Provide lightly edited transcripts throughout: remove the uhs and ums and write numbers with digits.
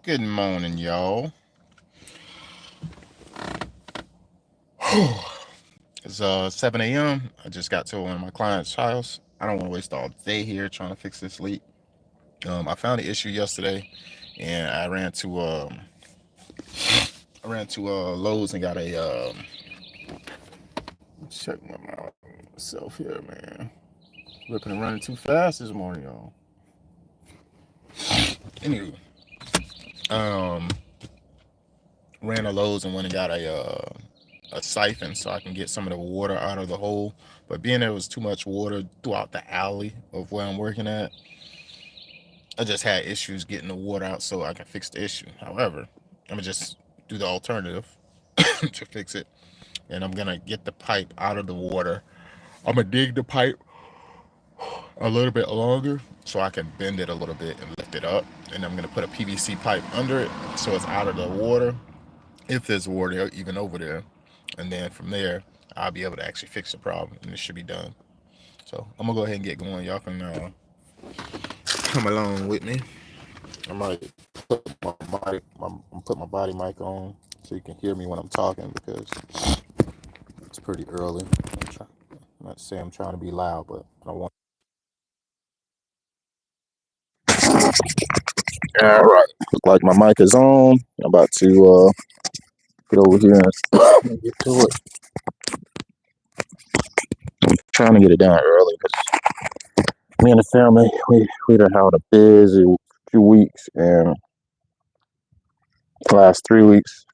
Good morning, y'all. It's 7 a.m. I just got to one of my clients' house. I don't want to waste all day here trying to fix this leak. I found an issue yesterday, and I ran to Lowe's and got a check myself here, man. Ripping and running too fast this morning, y'all. Anyway, um, ran to Lowe's and went and got a siphon so I can get some of the water out of the hole. But being there was too much water throughout the alley of where I'm working at, I just had issues getting the water out so I can fix the issue. However, I'm gonna just do the alternative to fix it, and I'm gonna get the pipe out of the water. I'm gonna dig the pipe a little bit longer so I can bend it a little bit and lift it up, and I'm gonna put a PVC pipe under it so it's out of the water if there's water even over there, and then from there I'll be able to actually fix the problem, and it should be done. So I'm gonna go ahead and get going. Y'all can come along with me. I might put my body mic on so you can hear me when I'm talking because it's pretty early. I'm not saying I'm trying to be loud, but I don't want. All right. Look like my mic is on. I'm about to get over here and get to it. Trying to get it done early because me and the family we done had a busy few weeks, and the last 3 weeks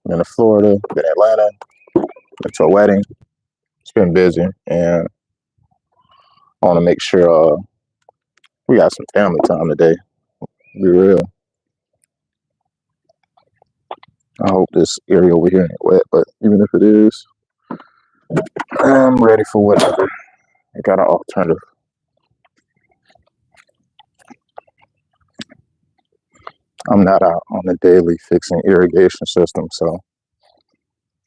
been in Florida, been in Atlanta, been to a wedding. It's been busy, and I want to make sure we got some family time today. Be real. I hope this area over here ain't wet, but even if it is, I'm ready for whatever. I got an alternative. I'm not out on the daily fixing irrigation system, so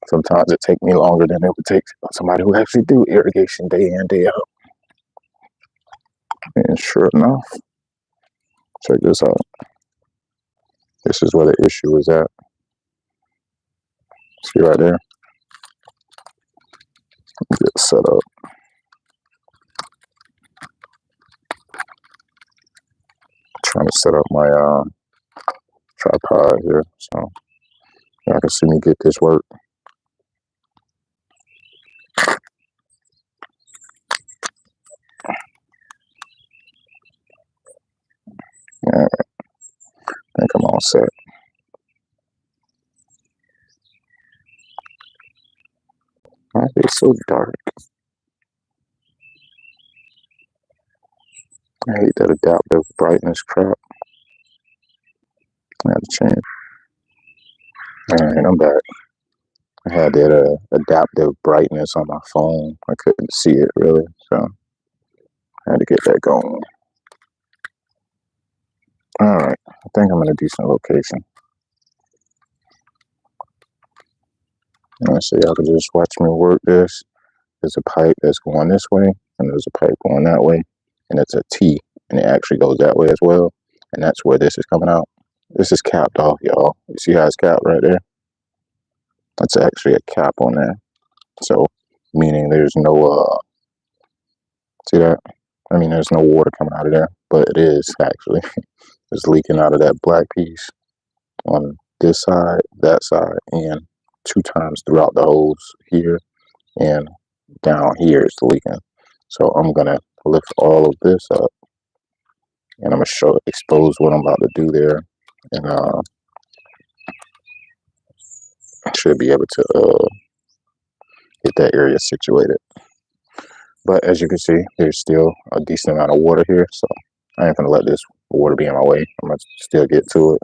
sometimes it takes me longer than it would take somebody who actually do irrigation day in, day out. And sure enough, check this out. This is where the issue is at. See right there? Get it set up. Trying to set up my tripod here, so y'all can see me get this work. Yeah, I think I'm all set. Why is it so dark? I hate that adaptive brightness crap. I had to change. Alright, I'm back. I had that adaptive brightness on my phone. I couldn't see it really, so I had to get that going. Alright, I think I'm in a decent location. So y'all can just watch me work this. There's a pipe that's going this way, and there's a pipe going that way, and it's a T, and it actually goes that way as well, and that's where this is coming out. This is capped off, y'all. You see how it's capped right there? That's actually a cap on there. So, meaning there's no, see that? I mean, there's no water coming out of there, but it is actually. It's leaking out of that black piece on this side, that side, and 2 times throughout the holes here, and down here it's leaking. So I'm gonna lift all of this up, and I'm gonna expose what I'm about to do there, and should be able to get that area situated. But as you can see, there's still a decent amount of water here, so I ain't gonna let this water be in my way. I'm gonna still get to it.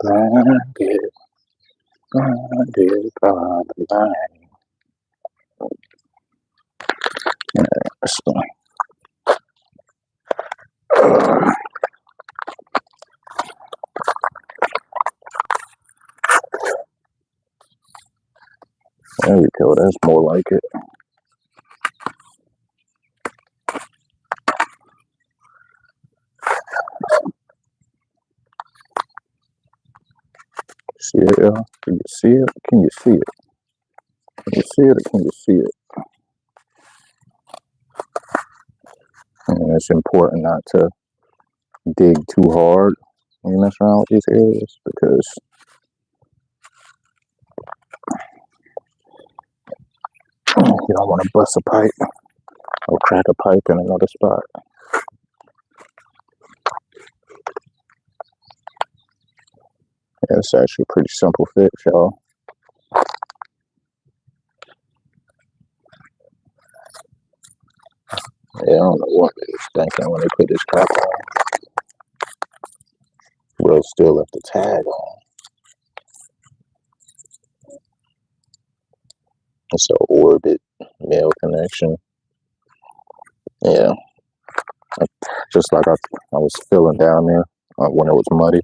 Blinded by the light. So, there we go. That's more like it. See it, y'all? Can you see it? Can you see it? Can you see it or can you see it? And it's important not to dig too hard when you mess around with these areas because you don't want to bust a pipe or crack a pipe in another spot. Yeah, it's actually a pretty simple fix, y'all. Yeah, I don't know what they was thinking when they put this cap on. Bro still left the tag on. It's an orbit mail connection. Yeah. Just like I was feeling down there when it was muddy,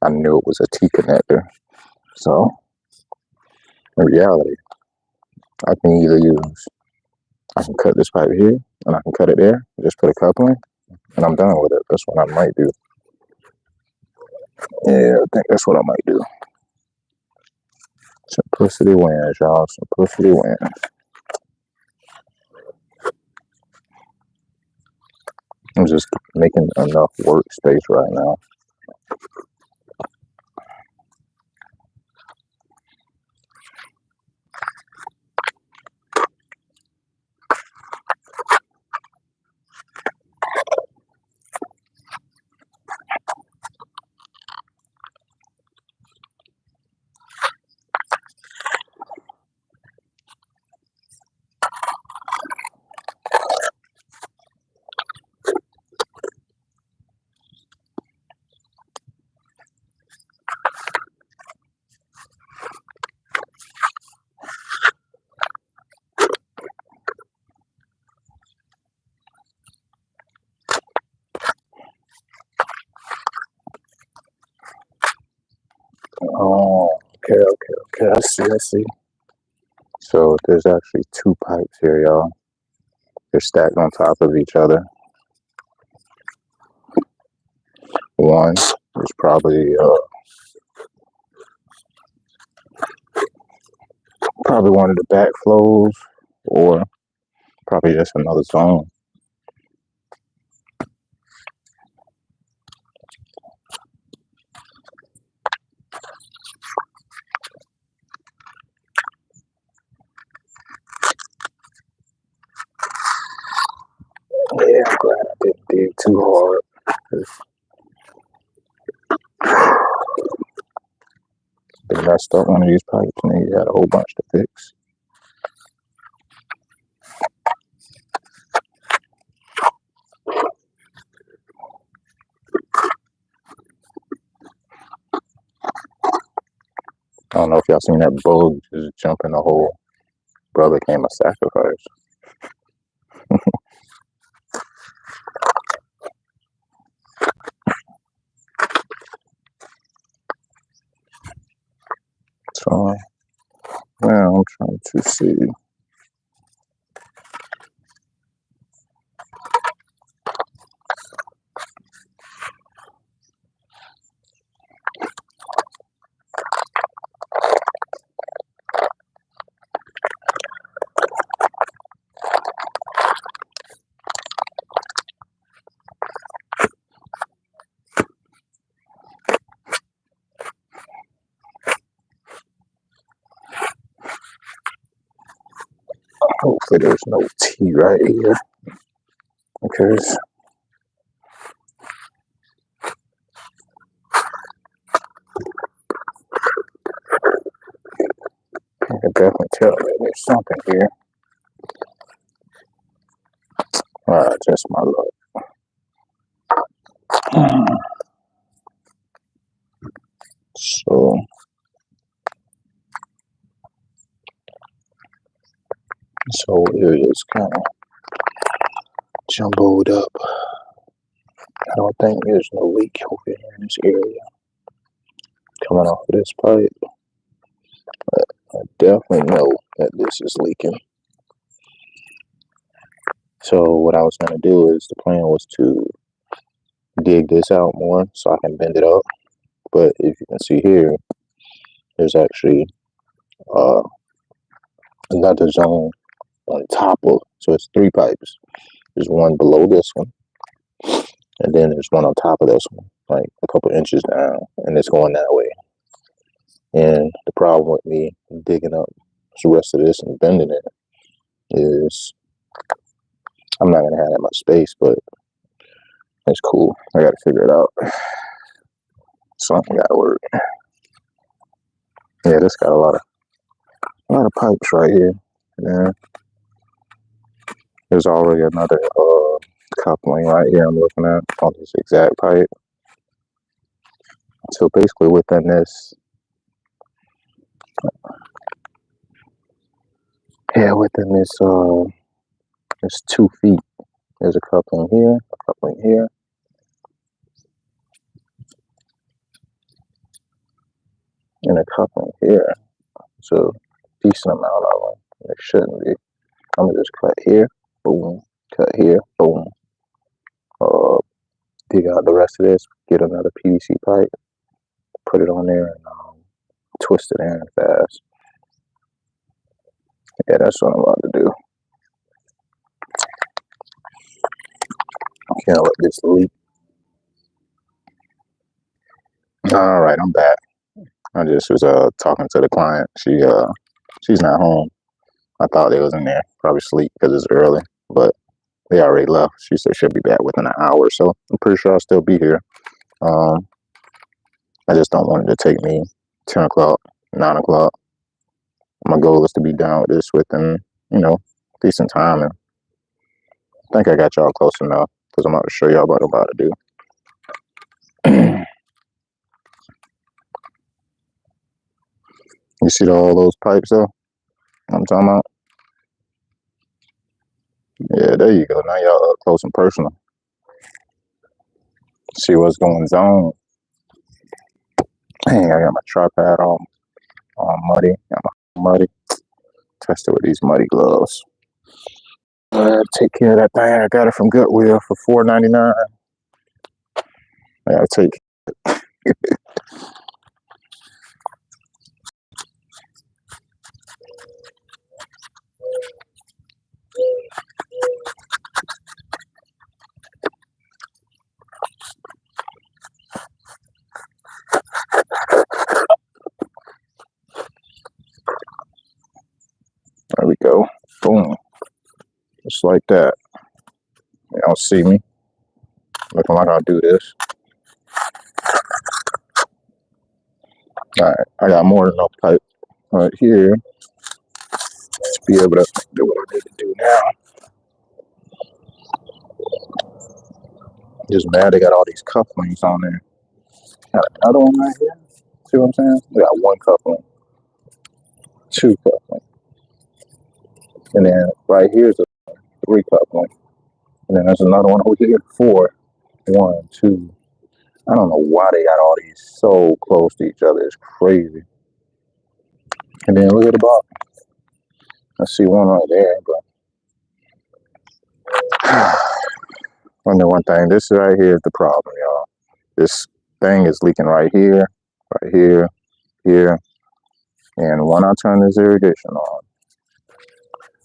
I knew it was a T connector. So, in reality, I can cut this pipe here, and I can cut it there, just put a coupling, and I'm done with it. That's what I might do. Yeah, I think that's what I might do. Simplicity wins, y'all. Simplicity wins. I'm just making enough workspace right now. Oh, okay. I see. So there's actually two pipes here, y'all. They're stacked on top of each other. One is probably one of the backflows, or probably just another zone. Yeah, I'm glad I didn't dig too hard. They messed up one of these pipes and they had a whole bunch to fix. I don't know if y'all seen that bug just jump in the hole. Brother came a sacrifice. So now I'm trying to see. Hopefully there's no T right here. Because I can definitely tell that there's something here. Just my luck. So this whole area is kind of jumbled up. I don't think there's no leak over here in this area coming off of this pipe. But I definitely know that this is leaking. So what I was going to do is, the plan was to dig this out more so I can bend it up. But if you can see here, there's actually another zone on top of, so it's 3 pipes. There's one below this one, and then there's one on top of this one, like a couple inches down, and it's going that way. And the problem with me digging up the rest of this and bending it is I'm not gonna have that much space, but it's cool. I gotta figure it out. Something gotta work. Yeah, this got a lot of pipes right here. Yeah. There's already another coupling right here I'm looking at on this exact pipe. So basically within this, it's 2 feet. There's a coupling here, a coupling here, and a coupling here. So decent amount of them. There shouldn't be. I'm gonna just cut here, boom, cut here, boom. Dig out the rest of this, get another PVC pipe, put it on there, and twist it in fast. Yeah, that's what I'm about to do. Can't let this leak. All right, I'm back. I just was talking to the client. She's not home. I thought they was in there, probably sleep because it's early, but they already left. She said she'll be back within an hour, so I'm pretty sure I'll still be here. I just don't want it to take me 10 o'clock, 9 o'clock. My goal is to be done with this within, decent time. And I think I got y'all close enough because I'm about to show y'all what I'm about to do. You see all those pipes though? I'm talking about? Yeah, there you go. Now y'all up close and personal. See what's going on. Dang, I got my tripod all muddy. Got my muddy. Test it with these muddy gloves. Take care of that thing. I got it from Goodwill for $4.99. I gotta take it. There we go. Boom. Just like that. Y'all see me? Looking like I'll do this. Alright, I got more than enough pipe right here to be able to do what I need to do now. Just mad they got all these cufflinks on there. Got another one right here. See what I'm saying? We got 1 coupling, 2 coupling, and then right here's a 3 coupling, and then there's another one over here, 4. 1, 2. I don't know why they got all these so close to each other. It's crazy. And then look at the bottom. I see one right there, but one thing. This right here is the problem, y'all. This thing is leaking right here, here, and when I turn this irrigation on,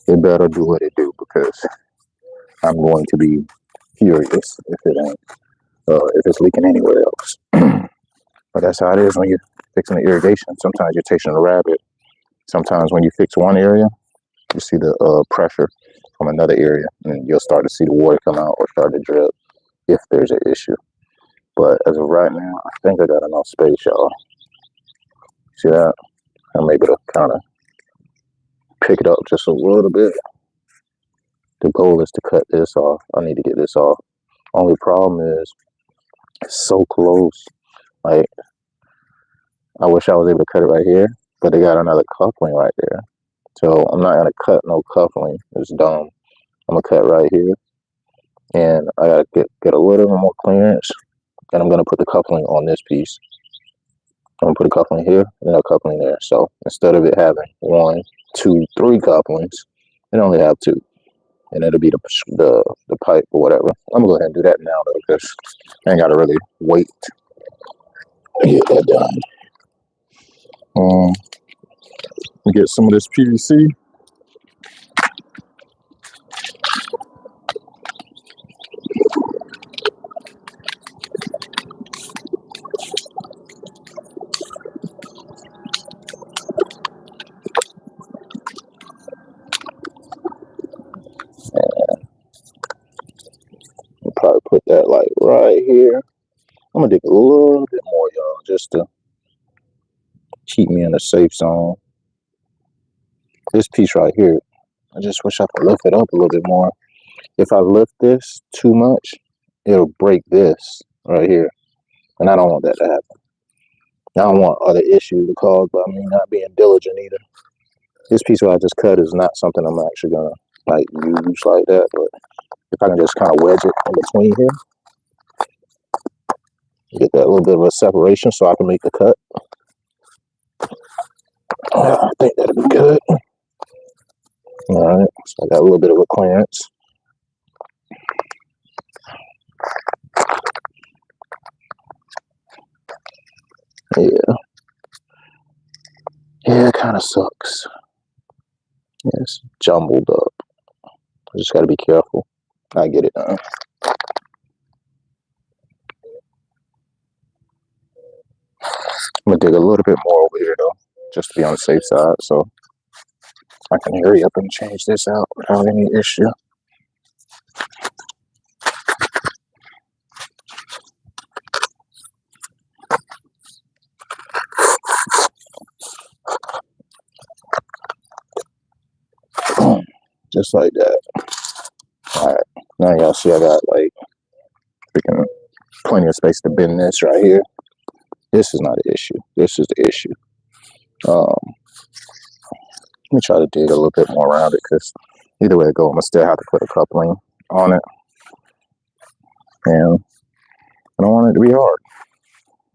it better do what it do, because I'm going to be furious if it ain't, if it's leaking anywhere else. But that's how it is when you're fixing the irrigation. Sometimes you're chasing a rabbit. Sometimes when you fix one area, you see the pressure from another area, and you'll start to see the water come out or start to drip if there's an issue. But as of right now, I think I got enough space, y'all. See that? I'm able to kind of pick it up just a little bit. The goal is to cut this off. I need to get this off. Only problem is it's so close. Like, I wish I was able to cut it right here, but they got another coupling right there. So I'm not gonna cut no coupling. It's dumb. I'm gonna cut right here, and I gotta get a little more clearance, and I'm gonna put the coupling on this piece. I'm gonna put a coupling here and a coupling there. So instead of it having 1, 2, 3 couplings, it only have 2, and it'll be the pipe or whatever. I'm gonna go ahead and do that now though, because I ain't gotta really wait to get that done. Get some of this PVC. I'll probably put that like right here. I'm gonna dig a little bit more, y'all, just to keep me in the safe zone. This piece right here, I just wish I could lift it up a little bit more. If I lift this too much, it'll break this right here, and I don't want that to happen. I don't want other issues to cause by me not being diligent either. This piece that I just cut is not something I'm actually gonna like use like that, but if I can just kind of wedge it in between here, get that little bit of a separation so I can make the cut. I think that'll be good. All right, so I got a little bit of a clearance. Yeah, it kind of sucks. Yeah, it's jumbled up. I just got to be careful. I get it done. I'm gonna dig a little bit more over here though, just to be on the safe side, so I can hurry up and change this out without any issue. Just like that. All right, now y'all see I got like freaking plenty of space to bend this right here. This is not an issue. This is the issue. Let me try to dig a little bit more around it, because either way it goes, I'm gonna still have to put a coupling on it, and I don't want it to be hard.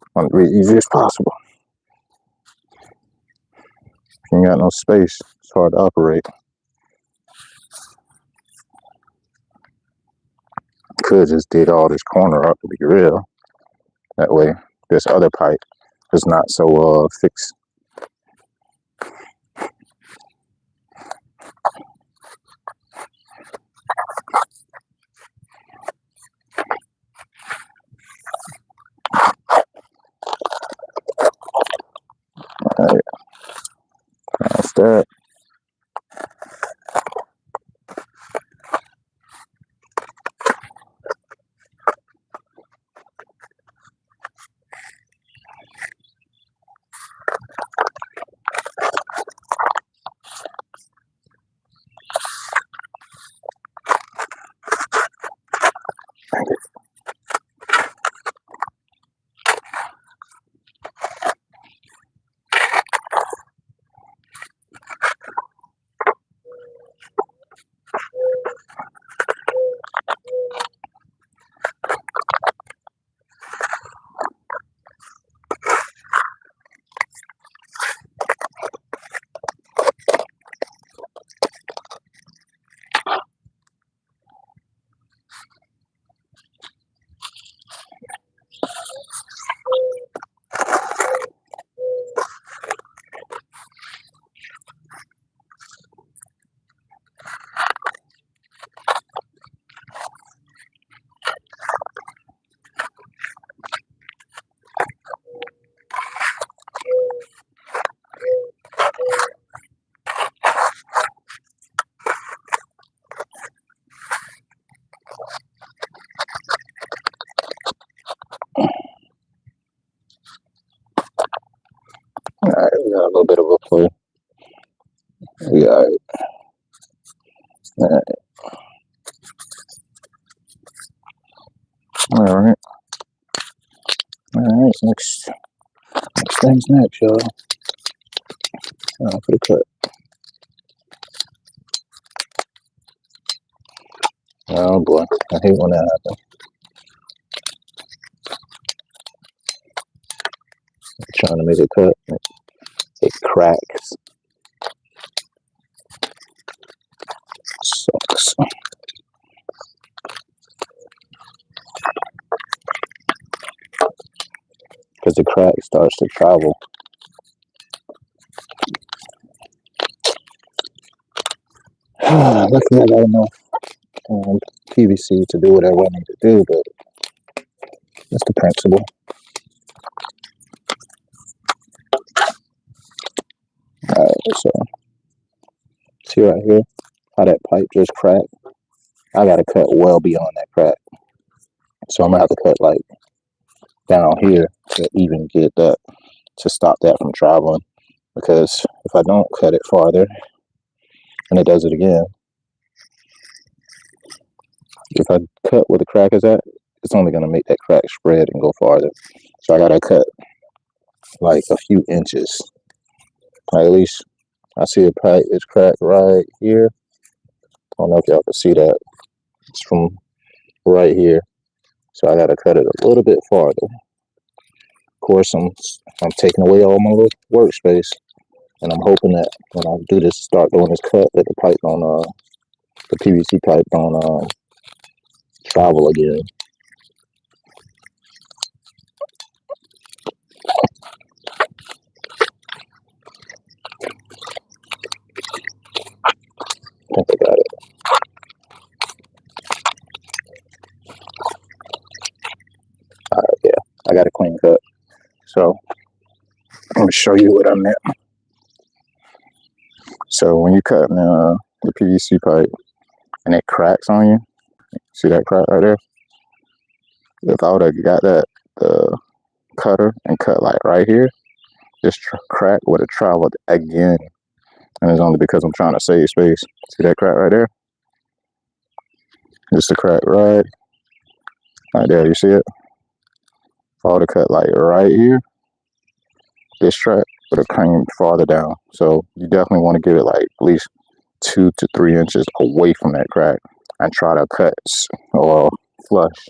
I want it to be as easy as possible. If you ain't got no space, it's hard to operate. Could just dig all this corner up, to be real. That way this other pipe is not so fixed. All right, that's that. All right, we got a little bit of a play. Yeah, all right. All right. All right, next Next thing's next, y'all. For the cut. Oh boy, I hate when that happens. I'm trying to make a cut, it cracks. Sucks. Because the crack starts to travel. Luckily, I got enough PVC to do whatever I need to do, but that's the principle. Alright, so see right here how that pipe just cracked? I gotta cut well beyond that crack. So I'm gonna have to cut like down here to even get that, to stop that from traveling. Because if I don't cut it farther and it does it again, if I cut where the crack is at, it's only gonna make that crack spread and go farther. So I gotta cut like a few inches. At least I see a pipe is cracked right here. I don't know if y'all can see that. It's from right here. So I gotta cut it a little bit farther. Of course, I'm taking away all my little workspace, and I'm hoping that when I do this, start doing this cut, that the pipe don't, the PVC pipe don't travel again. I think I got it. Alright, yeah, I got a clean cut. So I'm gonna show you what I meant. So when you cut the PVC pipe and it cracks on you, see that crack right there? If I would have got that cutter and cut like right here, this crack would have traveled again. And it's only because I'm trying to save space. See that crack right there? Just a crack right there. You see it? If I would have cut like right here, this track would have came farther down. So you definitely want to give it like at least 2 to 3 inches away from that crack and try to cut or flush,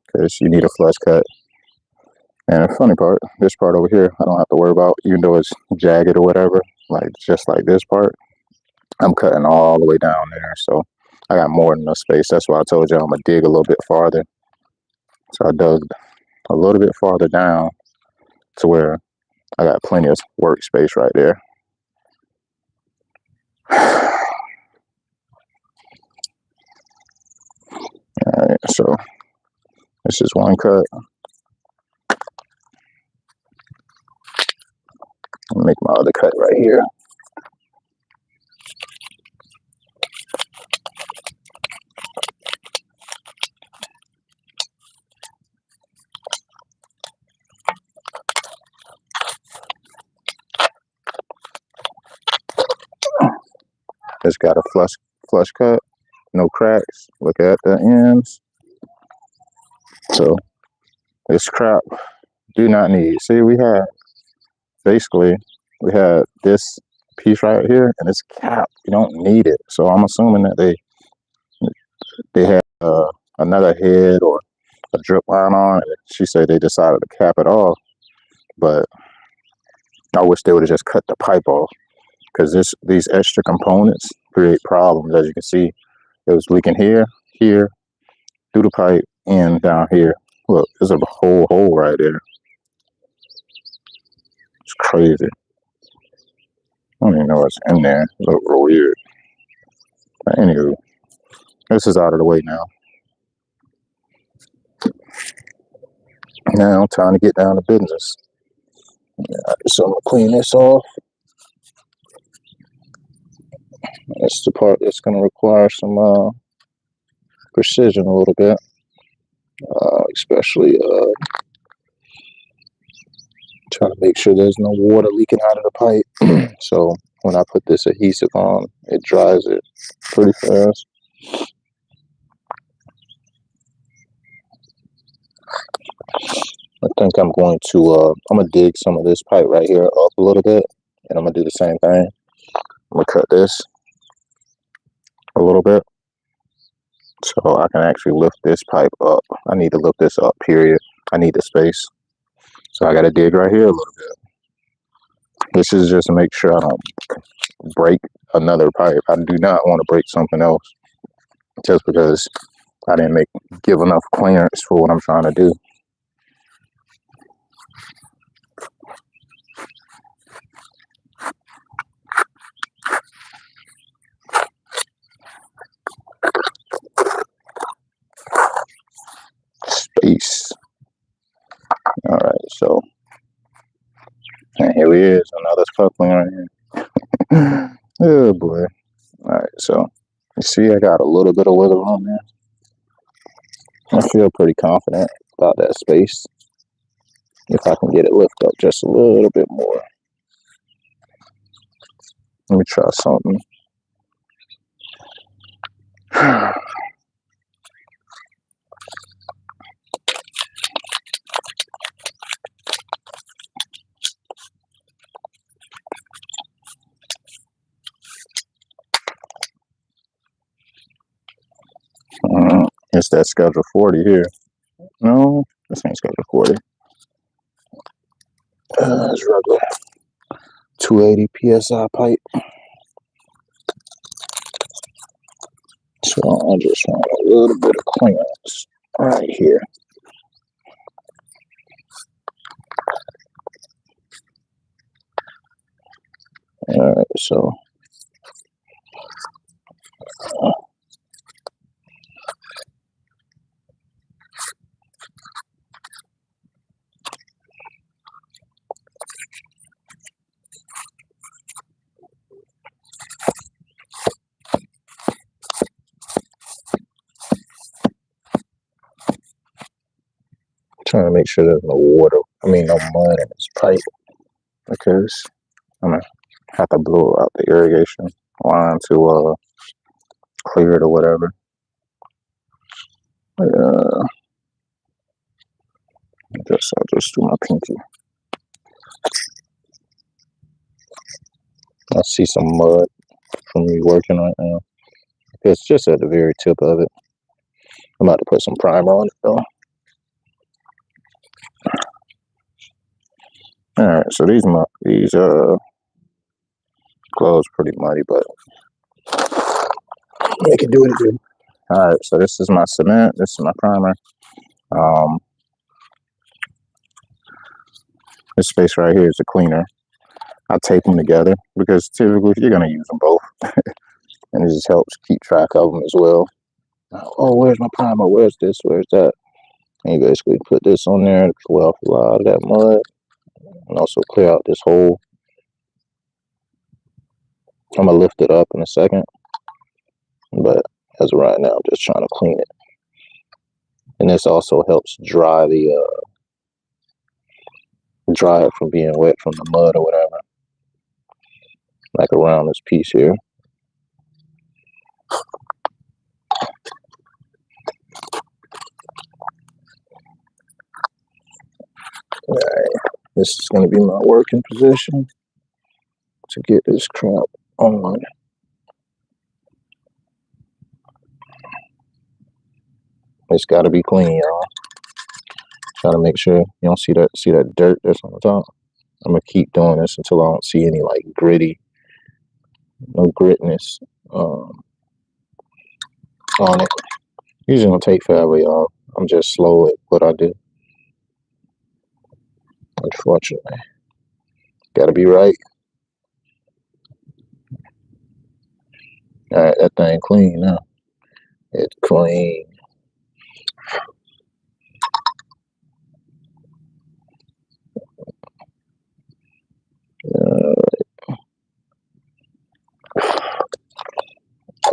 because you need a flush cut. And the funny part, this part over here, I don't have to worry about, even though it's jagged or whatever, like just like this part, I'm cutting all the way down there. So I got more than enough space. That's why I told you I'm gonna dig a little bit farther. So I dug a little bit farther down to where I got plenty of workspace right there. All right, so this is one cut. I'll make my other cut right here. Just got a flush cut, no cracks. Look at the ends. So this crap do not need. See, we had this piece right here, and it's capped. You don't need it. So I'm assuming that they had another head or a drip line on it. She said they decided to cap it off, but I wish they would have just cut the pipe off, because these extra components create problems. As you can see, it was leaking here, through the pipe, and down here. Look, there's a whole hole right there. It's crazy. I don't even know what's in there. It looks real weird. But anywho, this is out of the way now. Now, time to get down to business. So I'm gonna clean this off. That's the part that's gonna require some precision a little bit, especially trying to make sure there's no water leaking out of the pipe. So when I put this adhesive on, it dries it pretty fast. I think I'm going to, I'm going to dig some of this pipe right here up a little bit, and I'm going to do the same thing. I'm going to cut this a little bit so I can actually lift this pipe up. I need to lift this up, period. I need the space. So I got to dig right here a little bit. This is just to make sure I don't break another pipe. I do not want to break something else just because I didn't give enough clearance for what I'm trying to do. Space. All right, so and here he is, another coupling right here. Oh boy. All right, so you see I got a little bit of wiggle room there. I feel pretty confident about that space if I can get it lifted up just a little bit more. Let me try something. It's that schedule 40 here. No, this ain't schedule 40. It's regular 280 psi pipe. So I just want a little bit of clearance right here. All right, so trying to make sure there's no no mud in this pipe because I'm gonna have to blow out the irrigation line to clear it or whatever. I'll just do my pinky. I see some mud from me working right now. It's just at the very tip of it. I'm about to put some primer on it though. All right, so these gloves pretty muddy, but they can do what it do. All right, so this is my cement. This is my primer. This space right here is the cleaner. I tape them together because typically you're gonna use them both, and it just helps keep track of them as well. Oh, where's my primer? Where's this? Where's that? And you basically put this on there to clear off a lot of that mud, and also clear out this hole. I'm gonna lift it up in a second, but as of right now, I'm just trying to clean it. And this also helps dry it from being wet from the mud or whatever, like around this piece here. All right, this is going to be my working position to get this crap on. It's got to be clean, y'all. Try to make sure you don't see that dirt that's on the top. I'm gonna keep doing this until I don't see any like no gritness on it. Usually don't take forever, y'all. I'm just slow at what I do. Unfortunately, gotta be right. All right, that thing clean now. It's clean.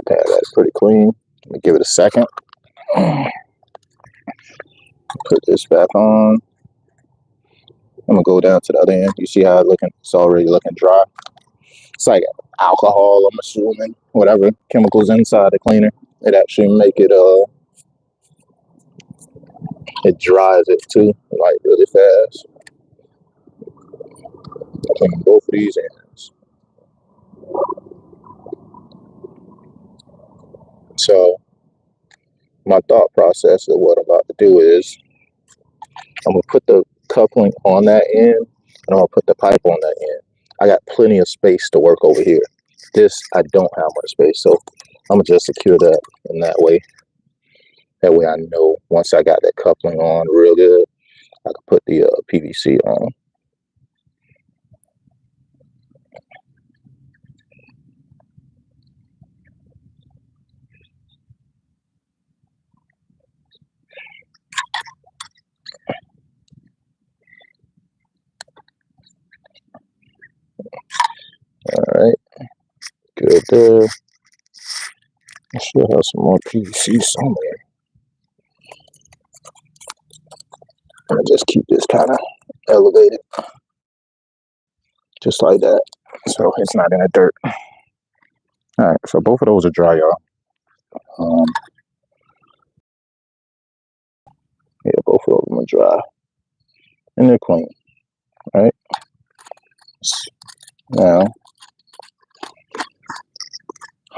Okay, that's pretty clean. Let me give it a second. Put this back on. I'm gonna go down to the other end. You see how it's already looking dry. It's like alcohol, I'm assuming, whatever chemicals inside the cleaner. It actually make it It dries it too, like really fast. Clean both of these ends. So my thought process of what I'm about to do is I'm gonna put the coupling on that end, and I'm gonna put the pipe on that end. I got plenty of space to work over here. This I don't have much space, so I'm gonna just secure that in that way. That way I know once I got that coupling on real good, I can put the PVC on. All right, good there. I should have some more PVC somewhere. I'm gonna just keep this kind of elevated, just like that, so it's not in the dirt. All right, so both of those are dry, y'all. Yeah, both of them are dry, and they're clean. All right. Now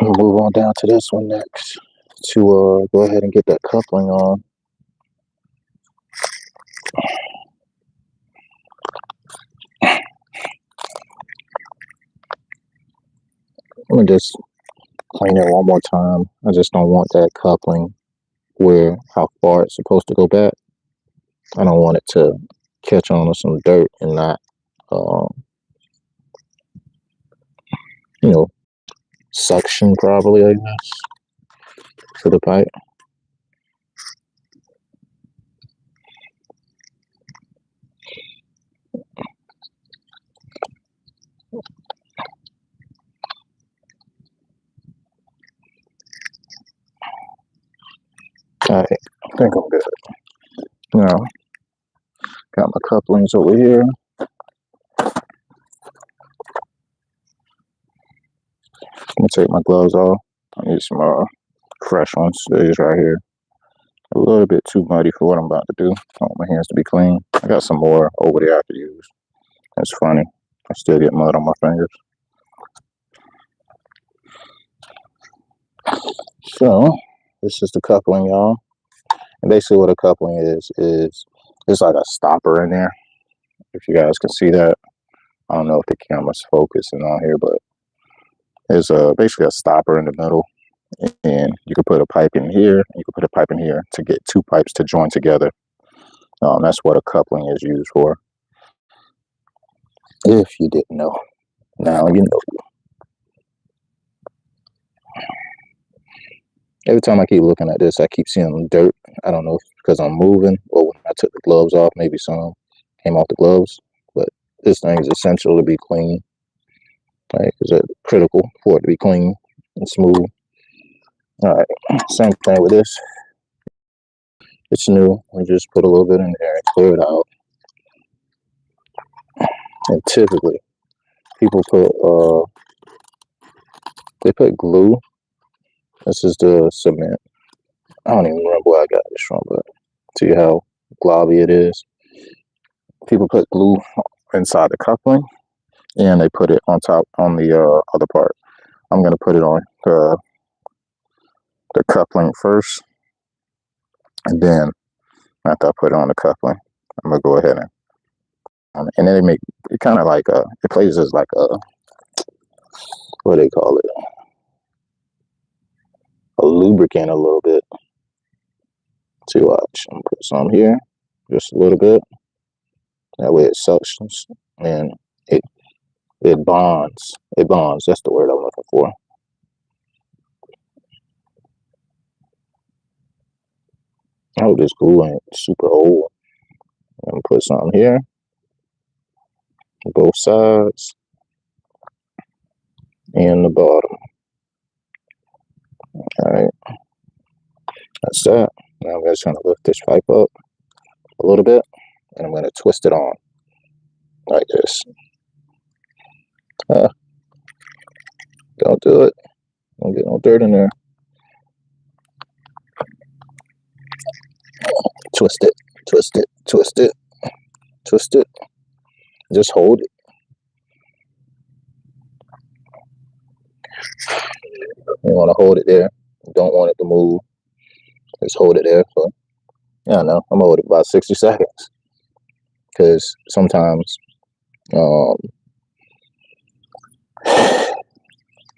we'll move on down to this one next to go ahead and get that coupling on. I'm gonna just clean it one more time. I just don't want that coupling where how far it's supposed to go back. I don't want it to catch on to some dirt and not, um, you know, suction properly, I guess, to the pipe. All right, I think I'm good. Now, got my couplings over here. I'm gonna take my gloves off. I need some fresh ones. These right here. A little bit too muddy for what I'm about to do. I want my hands to be clean. I got some more over there I could use. It's funny. I still get mud on my fingers. So, this is the coupling, y'all. And basically what a coupling is there's like a stopper in there. If you guys can see that. I don't know if the camera's focusing on here, but there's basically a stopper in the middle. And you could put a pipe in here, and you could put a pipe in here to get two pipes to join together. That's what a coupling is used for. If you didn't know, now you know. Every time I keep looking at this, I keep seeing dirt. I don't know if because I'm moving or when I took the gloves off, maybe some came off the gloves. But this thing is essential to be clean. Right? It's critical for it to be clean and smooth. All right, same thing with this. It's new. We just put a little bit in there and clear it out. And typically, people put they put glue. This is the cement. I don't even remember where I got this from, but see how globby it is. People put glue inside the coupling, and they put it on top on the other part. I'm gonna put it on the coupling first, and then after I put it on the coupling, I'm gonna go ahead and then it kind of like it plays as like a, what do they call it, a lubricant a little bit. See, watch. I'm gonna put some here, just a little bit. That way it suctions and it bonds. It bonds. That's the word I'm looking for. I hope this glue ain't super old. I'm gonna put something here, both sides, and the bottom. All right, that's that. Now I'm just gonna lift this pipe up a little bit, and I'm gonna twist it on like this. Don't do it. Don't get no dirt in there. Twist it. Twist it, twist it, twist it. Just hold it. You want to hold it there. You don't want it to move. Just hold it there for, I don't know, I'm going to hold it about 60 seconds. Because sometimes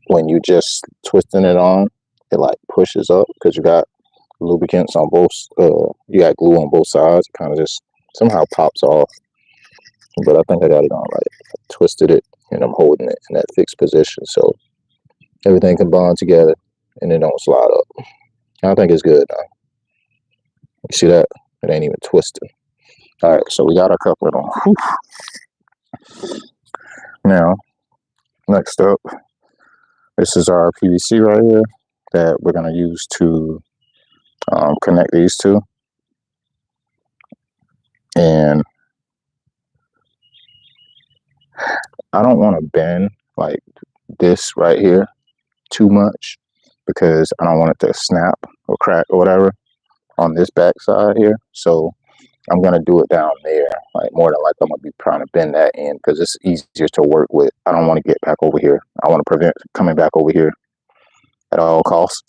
when you just twisting it on, it like pushes up because you got lubricants on both, you got glue on both sides. It kind of just somehow pops off. But I think I got it on right. I twisted it and I'm holding it in that fixed position so everything can bond together and it don't slide up. I think it's good now. You see that? It ain't even twisted. All right, so we got our couplet on. Whew. Now, next up, this is our PVC right here that we're going to use to connect these two. And I don't want to bend like this right here too much because I don't want it to snap or crack or whatever on this back side here. So I'm going to do it down there. Like more than likely I'm going to be trying to bend that in because it's easier to work with. I don't want to get back over here. I want to prevent coming back over here at all costs.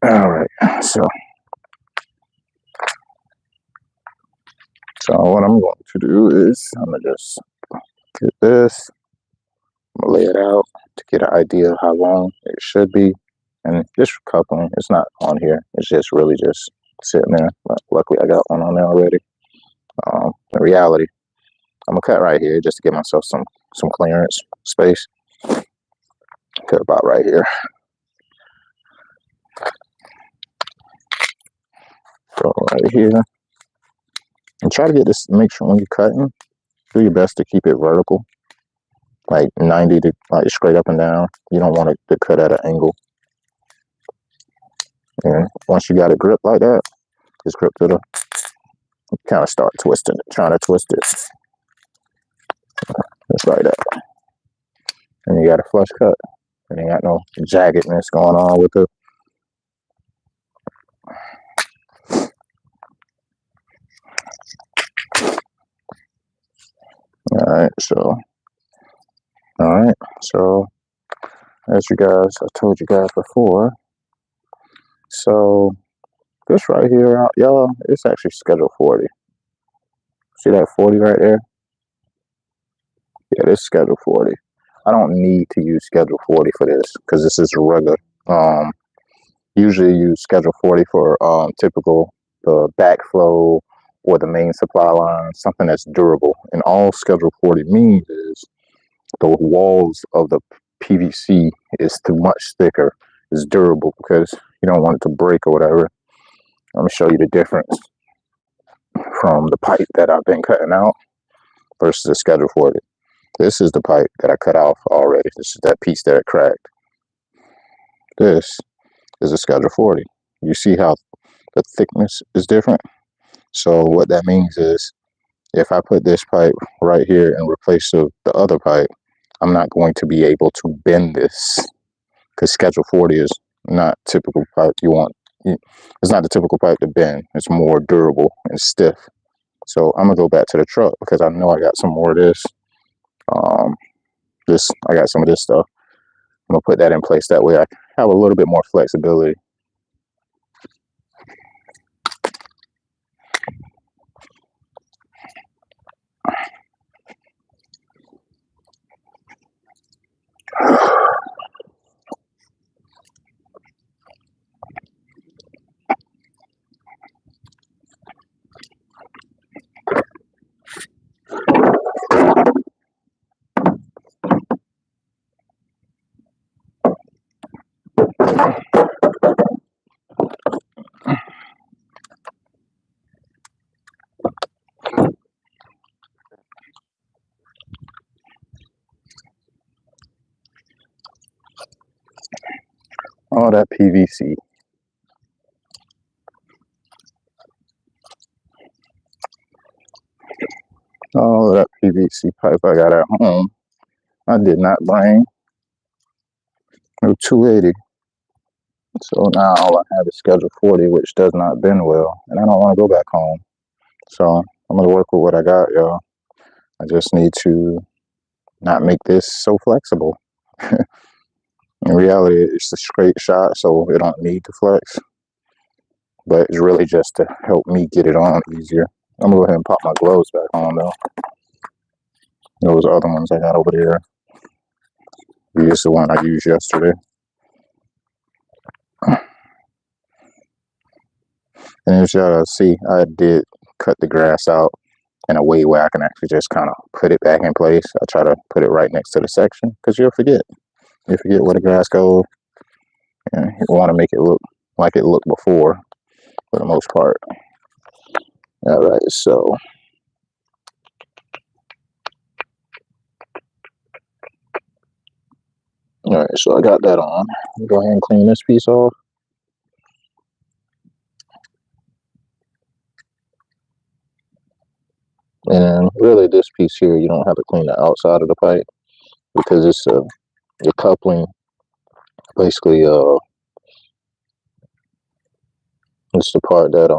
All right, so what I'm going to do is I'm going to just get this, I'm going to lay it out to get an idea of how long it should be. And this coupling, it's not on here. It's just really just sitting there. But luckily, I got one on there already. In reality, I'm gonna cut right here just to give myself some clearance space. Cut about right here. So right here, and try to get this. Make sure when you're cutting, do your best to keep it vertical, like 90 to like straight up and down. You don't want it to cut at an angle. And once you got it gripped like that, just grip to the. Kind of start twisting it, trying to twist it. Just like that. And you got a flush cut. And you got no jaggedness going on with it. Alright, so as you guys, I told you guys before, so this right here out yellow, it's actually schedule 40. See that 40 right there? Yeah, this is schedule 40. I don't need to use schedule 40 for this because this is regular. Usually use schedule 40 for typical the backflow or the main supply line, something that's durable. And all schedule 40 means is the walls of the PVC is too much thicker, is durable because you don't want it to break or whatever. Let me show you the difference from the pipe that I've been cutting out versus the schedule 40. This is the pipe that I cut off already. This is that piece that it cracked. This is a schedule 40. You see how the thickness is different? So what that means is if I put this pipe right here and replace the other pipe, I'm not going to be able to bend this because schedule 40 is not typical pipe you want. It's not the typical pipe to bend. It's more durable and stiff. So I'm gonna go back to the truck because I know I got some more of this. I got some of this stuff. I'm gonna put that in place. That way I have a little bit more flexibility. All that PVC. PVC pipe I got at home. I did not bring no 280. So now all I have is schedule 40, which does not bend well. And I don't want to go back home. So I'm going to work with what I got, y'all. I just need to not make this so flexible. In reality, it's a straight shot, so it don't need to flex. But it's really just to help me get it on easier. I'm going to go ahead and pop my gloves back on, though. Those other ones I got over there. This is the one I used yesterday. And as y'all see, I did cut the grass out in a way where I can actually just kind of put it back in place. I try to put it right next to the section because you'll forget. You forget where the grass goes. And you want to make it look like it looked before for the most part. All right, so I got that on. Go ahead and clean this piece off. And really this piece here, you don't have to clean the outside of the pipe because it's the coupling basically it's the part that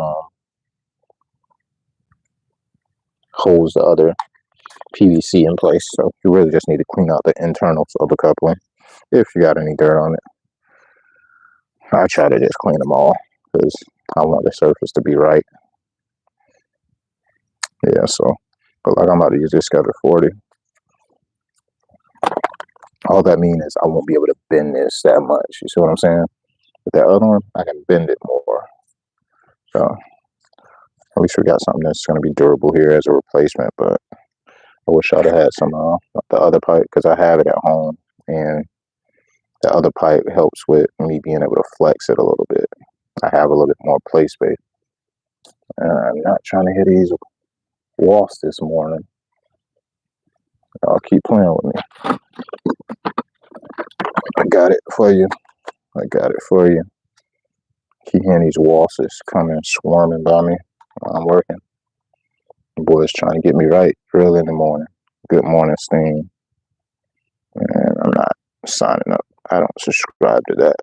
holds the other PVC in place. So you really just need to clean out the internals of the coupling if you got any dirt on it. I try to just clean them all because I want the surface to be right. Yeah, so, but like I'm about to use this schedule 40. All that means is I won't be able to bend this that much. You see what I'm saying? With that other one, I can bend it more. So at least we got something that's going to be durable here as a replacement. But I wish I'd have had some the other pipe because I have it at home, and the other pipe helps with me being able to flex it a little bit. I have a little bit more play space. And I'm not trying to hit these walls this morning. I'll keep playing with me. I got it for you. I got it for you. Keep hearing these wasps coming swarming by me while I'm working. The boy's trying to get me right early in the morning. Good morning, Steam. And I'm not signing up. I don't subscribe to that.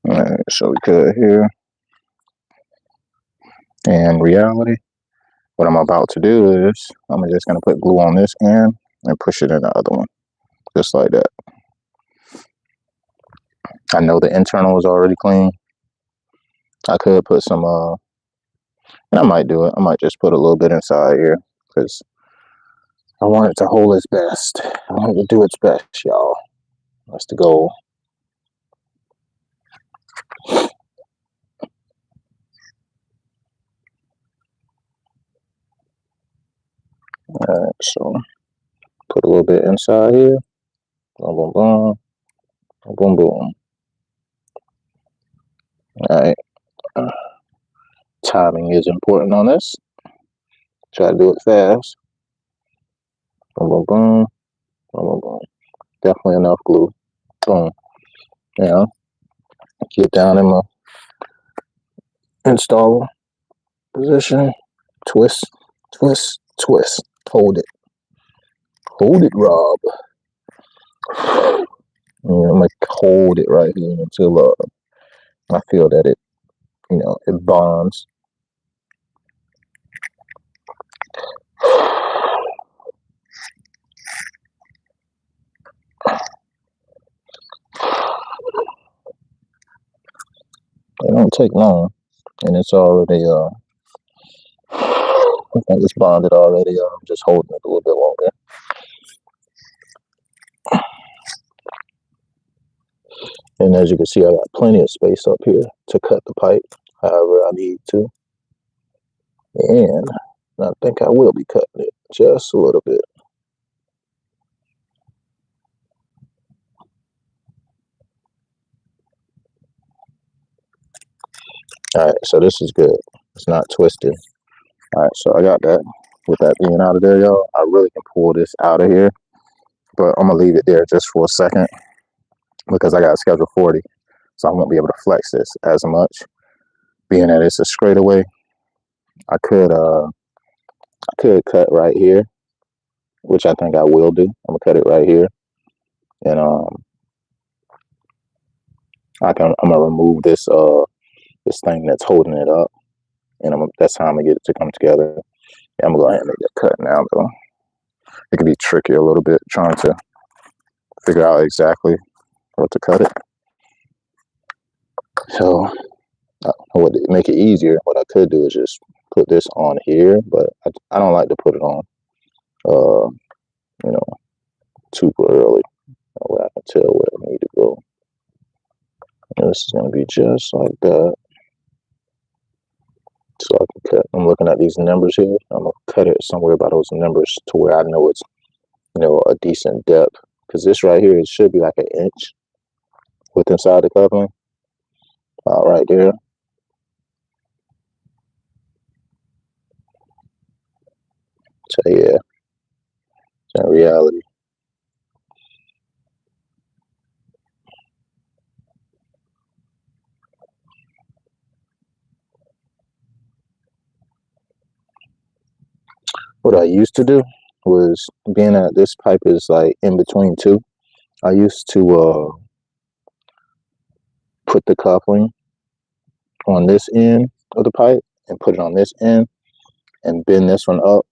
Alright, so we cut here. In reality, what I'm about to do is I'm just going to put glue on this end and push it in the other one. Just like that. I know the internal is already clean. I could put some, and I might do it. I might just put a little bit inside here because I want it to hold its best. I want it to do its best, y'all. That's the goal. Alright, so put a little bit inside here. Boom, boom, boom. Boom, boom. Alright. Timing is important on this. Try to do it fast. Boom, boom, boom. Boom, boom, boom. Definitely enough glue. Boom. Now, get down in my install position. Twist, twist, twist. Hold it. Hold it, Rob. And I'm going to hold it right here until I feel that it, it bonds. It don't take long, and it's already, I think it's bonded already. I'm just holding it a little bit longer. And as you can see, I got plenty of space up here to cut the pipe however I need to. And I think I will be cutting it just a little bit. Alright, so this is good. It's not twisted. Alright, so I got that. With that being out of there, y'all, I really can pull this out of here. But I'm going to leave it there just for a second because I got schedule 40. so I won't be able to flex this as much. Being that it's a straightaway, I could cut right here, which I think I will do. I'm gonna cut it right here, and I'm gonna remove this thing that's holding it up, and that's how I'm gonna get it to come together. Yeah, I'm gonna go ahead and make that cut now, though. It can be tricky a little bit trying to figure out exactly what to cut it. So, what to make it easier, what I could do is just put this on here, but I don't like to put it on, uh, you know, super early. That way I can tell where I need to go. And this is gonna be just like that. So I can cut. I'm looking at these numbers here. I'm gonna cut it somewhere by those numbers to where I know it's a decent depth. Because this right here, it should be like an inch with inside the coupling. Right there. So yeah, in reality. What I used to do was, being that this pipe is like in between two, I used to put the coupling on this end of the pipe and put it on this end and bend this one up,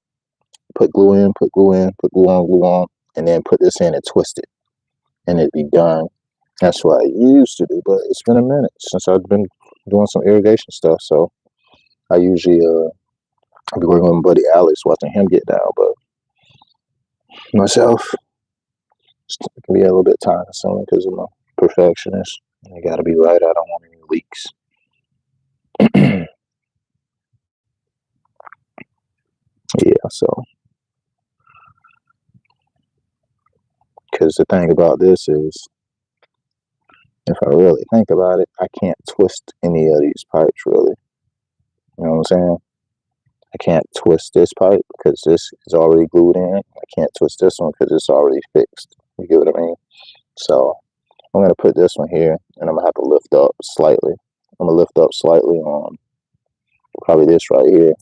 put glue in, put glue in, put glue on, and then put this in and twist it, and it'd be done. That's what I used to do, but it's been a minute since I've been doing some irrigation stuff. So I usually I'll be working with my buddy Alex, watching him get down, but myself, it can be a little bit time consuming because I'm a perfectionist. I gotta be right. I don't want any leaks. Yeah, so because the thing about this is, if I really think about it, I can't twist any of these pipes really. You know what I'm saying? I can't twist this pipe because this is already glued in. I can't twist this one because it's already fixed. You get what I mean? So I'm gonna put this one here, and I'm gonna have to lift up slightly. I'm gonna lift up slightly on probably this right here,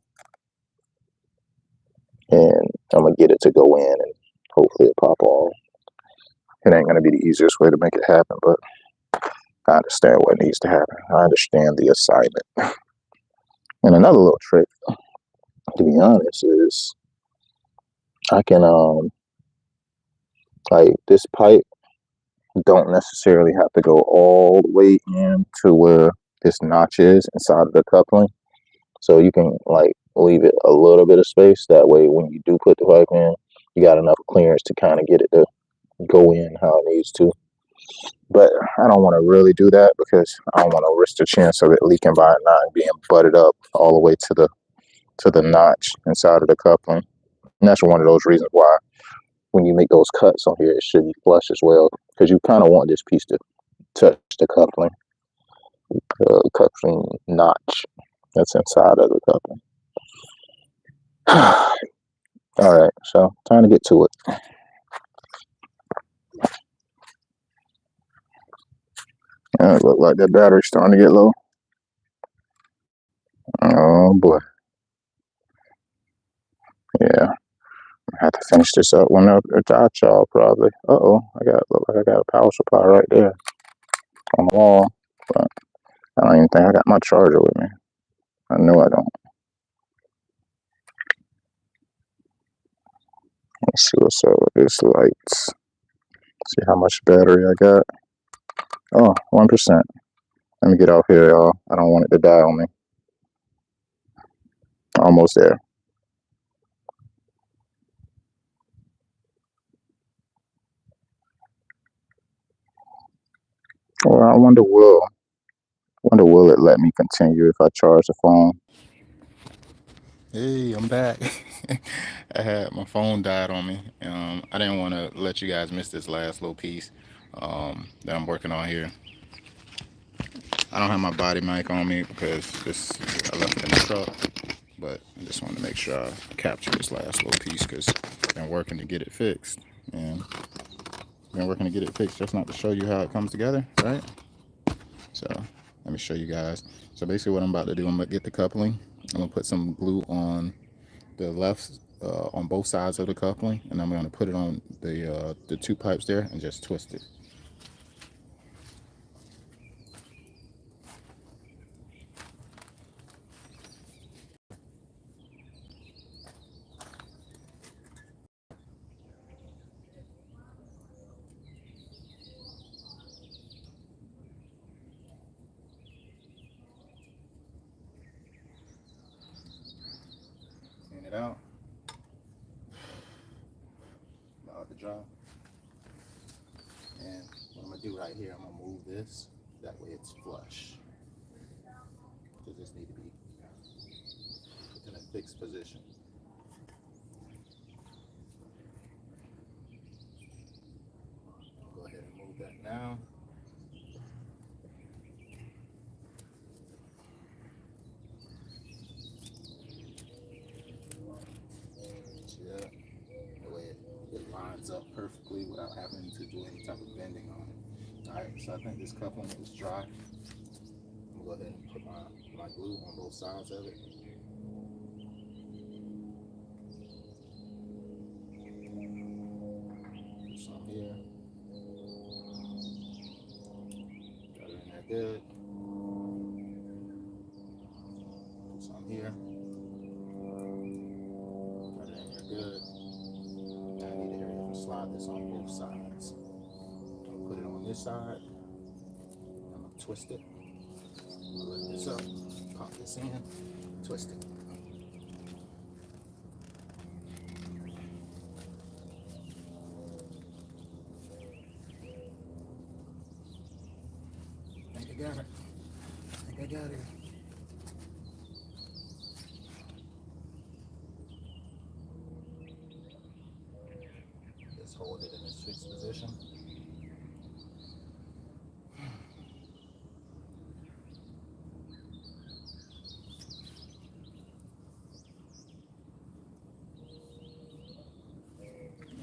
and I'm gonna get it to go in, and hopefully it pop off. It ain't gonna be the easiest way to make it happen, but I understand what needs to happen. I understand the assignment. And another little trick, to be honest, is I can like this pipe don't necessarily have to go all the way in to where this notch is inside of the coupling. So you can like leave it a little bit of space. That way when you do put the pipe in, you got enough clearance to kind of get it to go in how it needs to. But I don't want to really do that because I don't want to risk the chance of it leaking by a knot and being butted up all the way to the notch inside of the coupling. And that's one of those reasons why when you make those cuts on here, it should be flush as well, because you kind of want this piece to touch the coupling notch that's inside of the coupling. All right, so time to get to it. It look like that battery's starting to get low. Oh boy. Yeah. I have to finish this up when I got y'all probably. Look like I got a power supply right there on the wall. But I don't even think I got my charger with me. I know I don't. Let's see what's up with this lights. See how much battery I got. Oh, 1%. Let me get off here, y'all. I don't want it to die on me. Almost there. Well, I wonder will it let me continue if I charge the phone? Hey, I'm back. I had my phone died on me. I didn't want to let you guys miss this last little piece that I'm working on here. I don't have my body mic on me because this I left it in the truck, but I just wanted to make sure I capture this last little piece because I've been working to get it fixed, and been working to get it fixed just not to show you how it comes together, right? So let me show you guys. So basically what I'm about to do, I'm gonna get the coupling. I'm gonna put some glue on the left on both sides of the coupling, and I'm gonna put it on the two pipes there and just twist it. Clean it out. Allow it to dry. And what I'm gonna do right here, I'm gonna move this. That way it's flush. Because this need to be in a fixed position. Go ahead and move that now. See that? The way it lines up perfectly without having to do any type of bending on it. Alright, so I think this coupling is dry. I'm gonna go ahead and put my glue on both sides of it. Put some here. Got it in there good. Put some here. Got it in there good. Now I need to hurry up and slide this on both sides. I'm gonna put it on this side. I'm gonna twist it. I'm gonna lift this up, pop this in, twist it. I think I got it. I think I got it. Just hold it in its fixed position.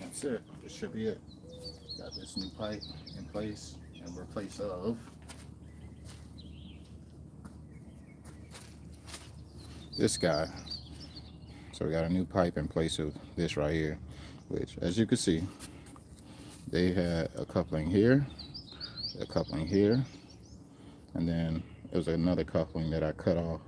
That's it. This should be it. Got this new pipe in place in replace of this guy. So we got a new pipe in place of this right here, which as you can see, they had a coupling here, a coupling here, and then there was another coupling that I cut off,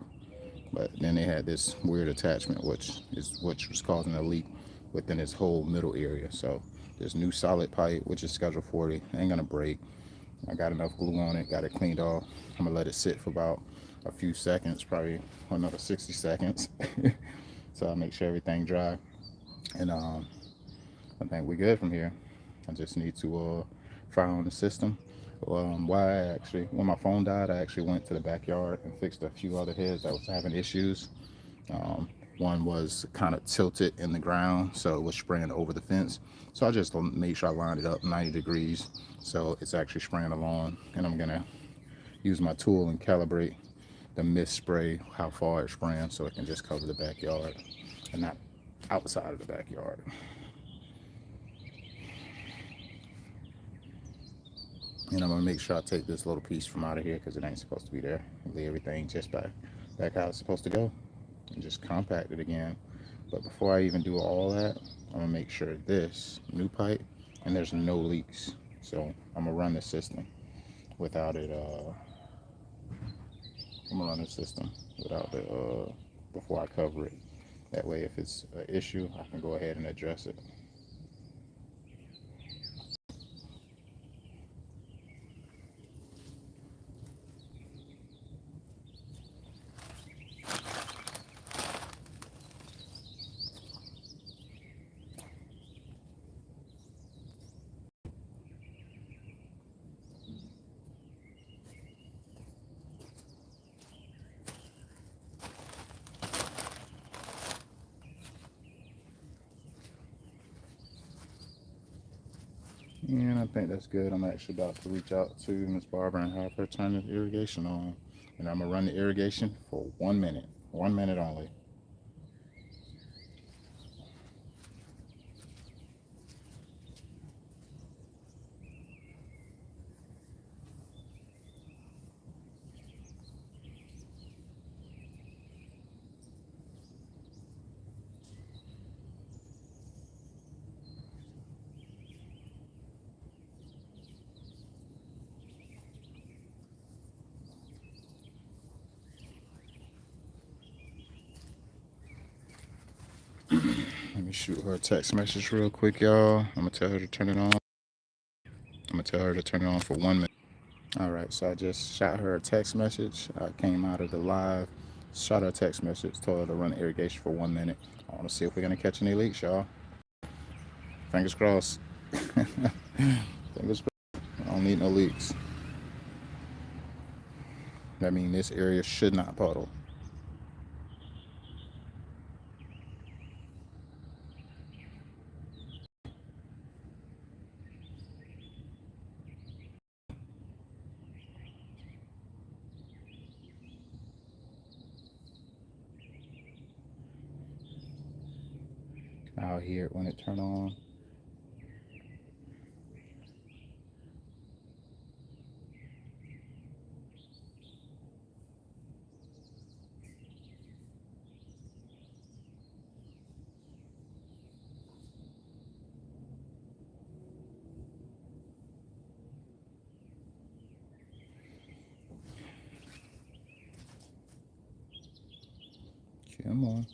but then they had this weird attachment which was causing a leak within this whole middle area. So this new solid pipe, which is scheduled 40, ain't gonna break. I got enough glue on it, got it cleaned off. I'm gonna let it sit for about a few seconds, probably another 60 seconds. So I'll make sure everything dry, and I think we're good from here. I just need to fire on the system. When my phone died, I actually went to the backyard and fixed a few other heads that was having issues. One was kind of tilted in the ground, so it was spraying over the fence. So I just made sure I lined it up 90 degrees, so it's actually spraying along. And I'm gonna use my tool and calibrate the mist spray, how far it's spraying, so it can just cover the backyard and not outside of the backyard. And I'm gonna make sure I take this little piece from out of here because it ain't supposed to be there. Leave everything just back how it's supposed to go, and just compact it again. But before I even do all that, I'm gonna make sure this new pipe and there's no leaks. So I'm gonna run the system without it. I'm gonna run the system without the before I cover it. That way, if it's an issue, I can go ahead and address it. And I think that's good. I'm actually about to reach out to Miss Barbara and have her turn the irrigation on. And I'm gonna run the irrigation for 1 minute. 1 minute only. Let me shoot her a text message real quick, y'all. I'm gonna tell her to turn it on. I'm gonna tell her to turn it on for 1 minute. All right, so I just shot her a text message. I came out of the live, shot her a text message, told her to run irrigation for 1 minute. I want to see if we're gonna catch any leaks, y'all. Fingers crossed. Fingers crossed. I don't need no leaks. That means this area should not puddle. I'll hear it when it turn on. Come on.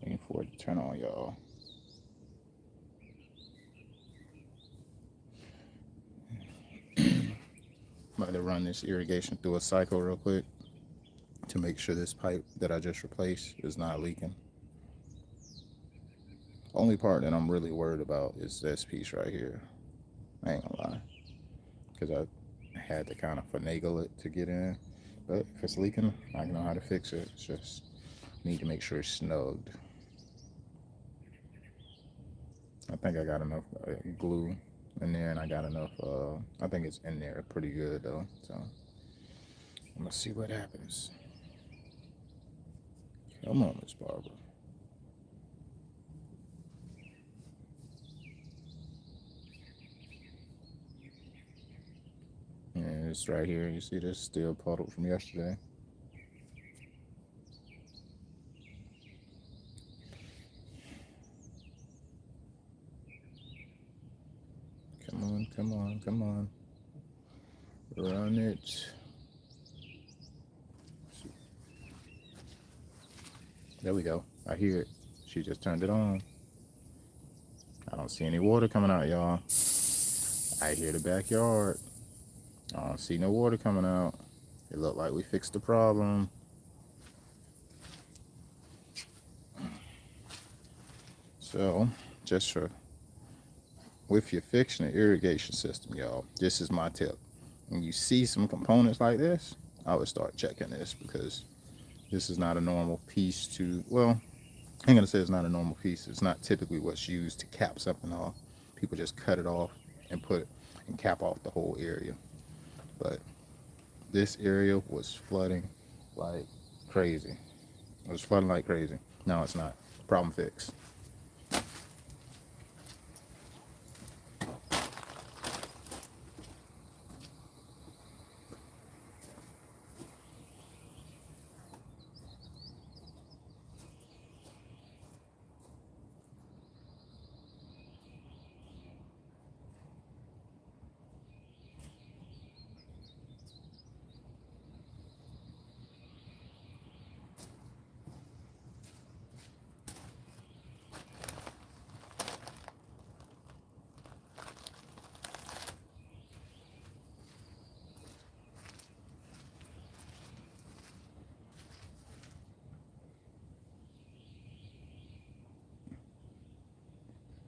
Waiting for it to turn on, y'all. I'm about to run this irrigation through a cycle real quick to make sure this pipe that I just replaced is not leaking. Only part that I'm really worried about is this piece right here. I ain't gonna lie, because I had to kind of finagle it to get in. But if it's leaking, I know how to fix it. It's just need to make sure it's snugged. I think I got enough glue in there, and I got enough. I think it's in there pretty good though. So I'm gonna see what happens. Come on, Miss Barbara. And it's right here. You see this still puddled from yesterday. Come on, come on, come on. Run it. There we go. I hear it. She just turned it on. I don't see any water coming out, y'all. I hear the backyard. I don't see no water coming out. It looked like we fixed the problem. So, just for with your fixing the irrigation system, y'all, this is my tip. When you see some components like this, I would start checking this because this is not a normal piece to, well, I'm gonna say it's not a normal piece. It's not typically what's used to cap something off. People just cut it off and put it and cap off the whole area. But this area was flooding like crazy. It was flooding like crazy. No, it's not. Problem fixed.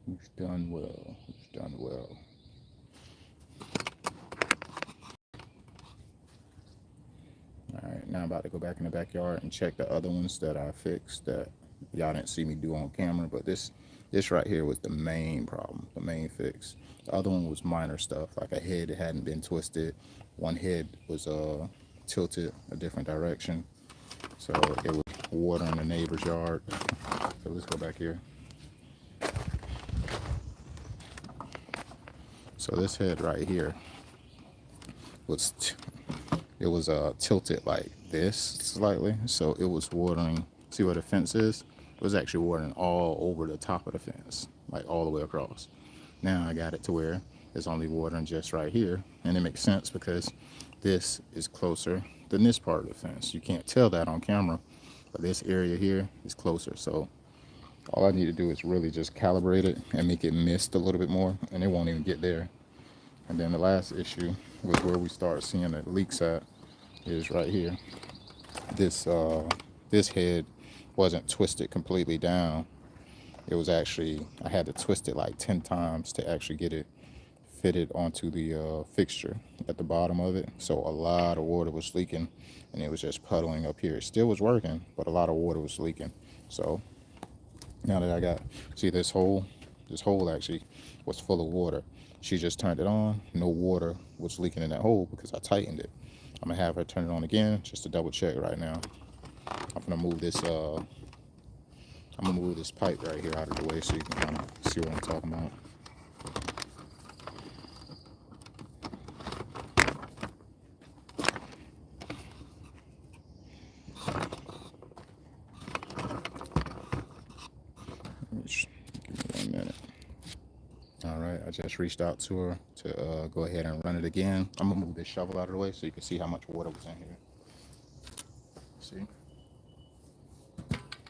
We've done well. We've done well. All right, now I'm about to go back in the backyard and check the other ones that I fixed that y'all didn't see me do on camera. But this right here was the main problem, the main fix. The other one was minor stuff, like a head that hadn't been twisted. One head was tilted a different direction, so it was water in the neighbor's yard. So let's go back here. So this head right here was it was tilted like this slightly, so it was watering. See where the fence is? It was actually watering all over the top of the fence, like all the way across. Now I got it to where it's only watering just right here, and it makes sense because this is closer than this part of the fence. You can't tell that on camera, but this area here is closer. So all I need to do is really just calibrate it and make it mist a little bit more, and it won't even get there. And then the last issue was where we start seeing the leaks at is right here. This head wasn't twisted completely down. It was actually, I had to twist it like 10 times to actually get it fitted onto the fixture at the bottom of it. So a lot of water was leaking, and it was just puddling up here. It still was working, but a lot of water was leaking. So now that I got, see this hole actually was full of water. She just turned it on. No water was leaking in that hole because I tightened it. I'm gonna have her turn it on again just to double check right now. I'm gonna move this pipe right here out of the way so you can kind of see what I'm talking about. Give me 1 minute. All right, I just reached out to her to go ahead and run it again. I'm gonna move this shovel out of the way so you can see how much water was in here. See?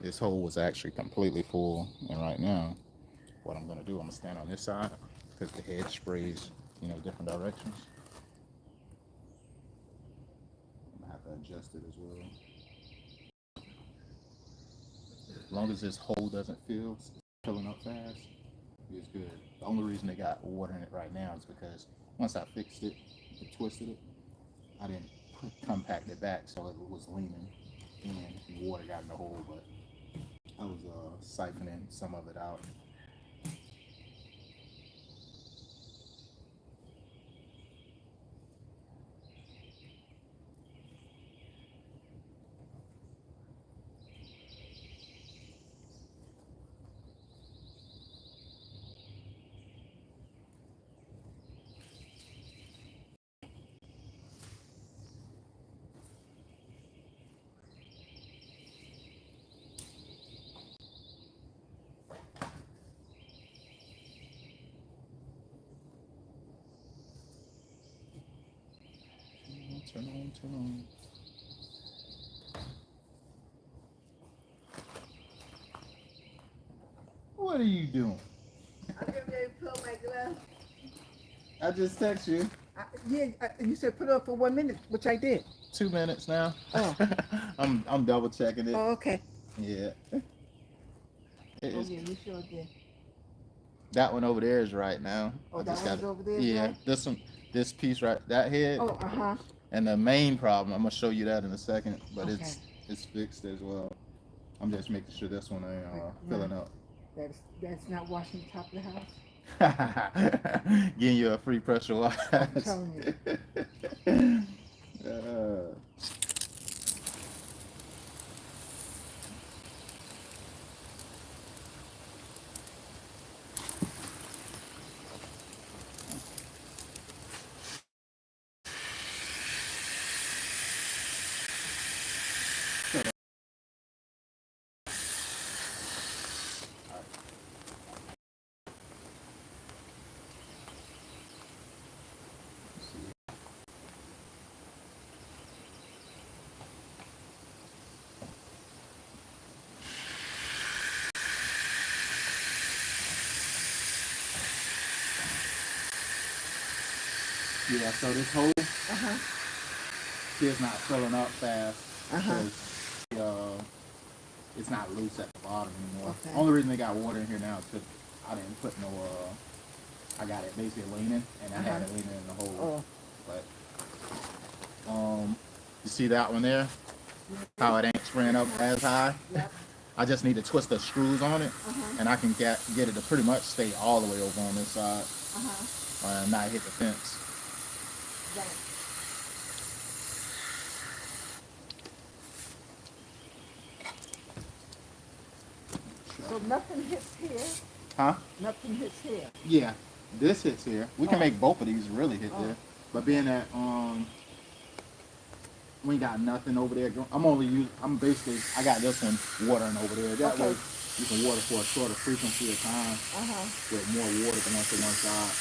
This hole was actually completely full, and right now, what I'm gonna do, I'm gonna stand on this side because the head sprays, different directions. I'm gonna have to adjust it as well. As long as this hole doesn't filling up fast, it's good. The only reason they got water in it right now is because once I fixed it and twisted it, I didn't compact it back so it was leaning and water got in the hole, but I was siphoning some of it out. Turn on, turn on. What are you doing? I'm getting ready to put on my glove. I just text you. You said put it up for 1 minute, which I did. 2 minutes now. Oh. I'm double checking it. Oh, okay. Yeah. Oh, yeah, you sure did. That one over there is right now. Oh, that one's over there? Yeah, right? this piece right, that head. Oh, uh-huh. And the main problem, I'm gonna show you that in a second, but Okay. it's fixed as well. I'm just making sure this one ain't filling up. That's not washing the top of the house? Getting you a free pressure wash. I'm telling you. Yeah, so this hole Uh-huh. is not filling up fast Uh-huh. because it's not loose at the bottom anymore. Okay. Only reason they got water in here now is because I didn't put no, I got it basically leaning, and I had it leaning in the hole. Oh. But, you see that one there? How it ain't spraying up as high? Yep. I just need to twist the screws on it, and I can get it to pretty much stay all the way over on this side, and not hit the fence. Right. So nothing hits here. Huh? Nothing hits here. Yeah, this hits here. We can make both of these really hit there, but being that we ain't got nothing over there. I'm basically, I got this one watering over there. That Okay. way you can water for a shorter frequency of time with more water going to one side.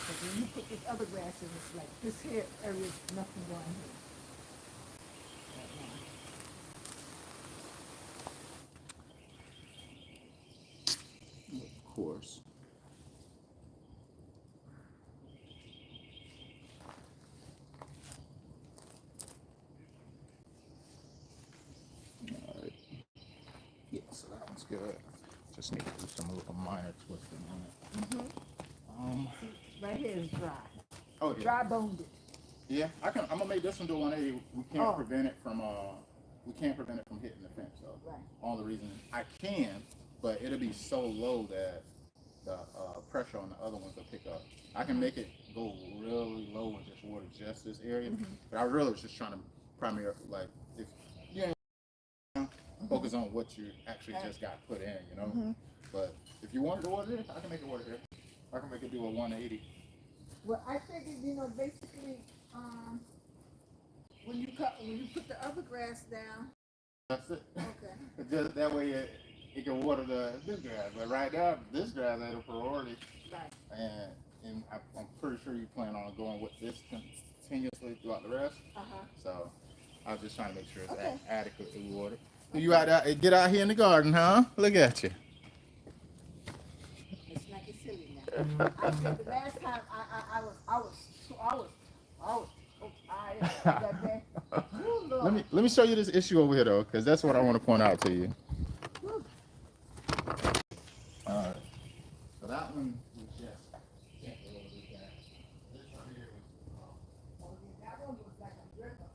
But when you put this other grass in, it's like this here area is nothing going here. Right now. Of course. All right. Yeah, so that one's good. Just need to do some little minor twisting on it. See, right here is dry. Oh yeah. Dry boned it. Yeah, I'm gonna make this one do 180. We can't prevent it from hitting the fence. So Right. only reason I can, but it'll be so low that the pressure on the other ones will pick up. I can make it go really low and just water just this area, but I really was just trying to primarily, like, if you ain't focus on what you actually just got put in, you know. But if you wanted to water this, I can make it water here. I can make it do a 180. Well, I figured, basically, when you put the other grass down. That's it. Okay. Just that way it can water this grass. But right now, this grass ain't a priority. Right. And I'm pretty sure you plan on going with this continuously throughout the rest. So I was just trying to make sure it's adequately watered. You get out here in the garden, huh? Look at you. It's like it's silly now. I said the last time I was so tired that day. Ooh, Lord. Let me show you this issue over here though, because that's what I want to point out to you. Whew. All right. So that one was just this right here was Oh, yeah, that one was like a river.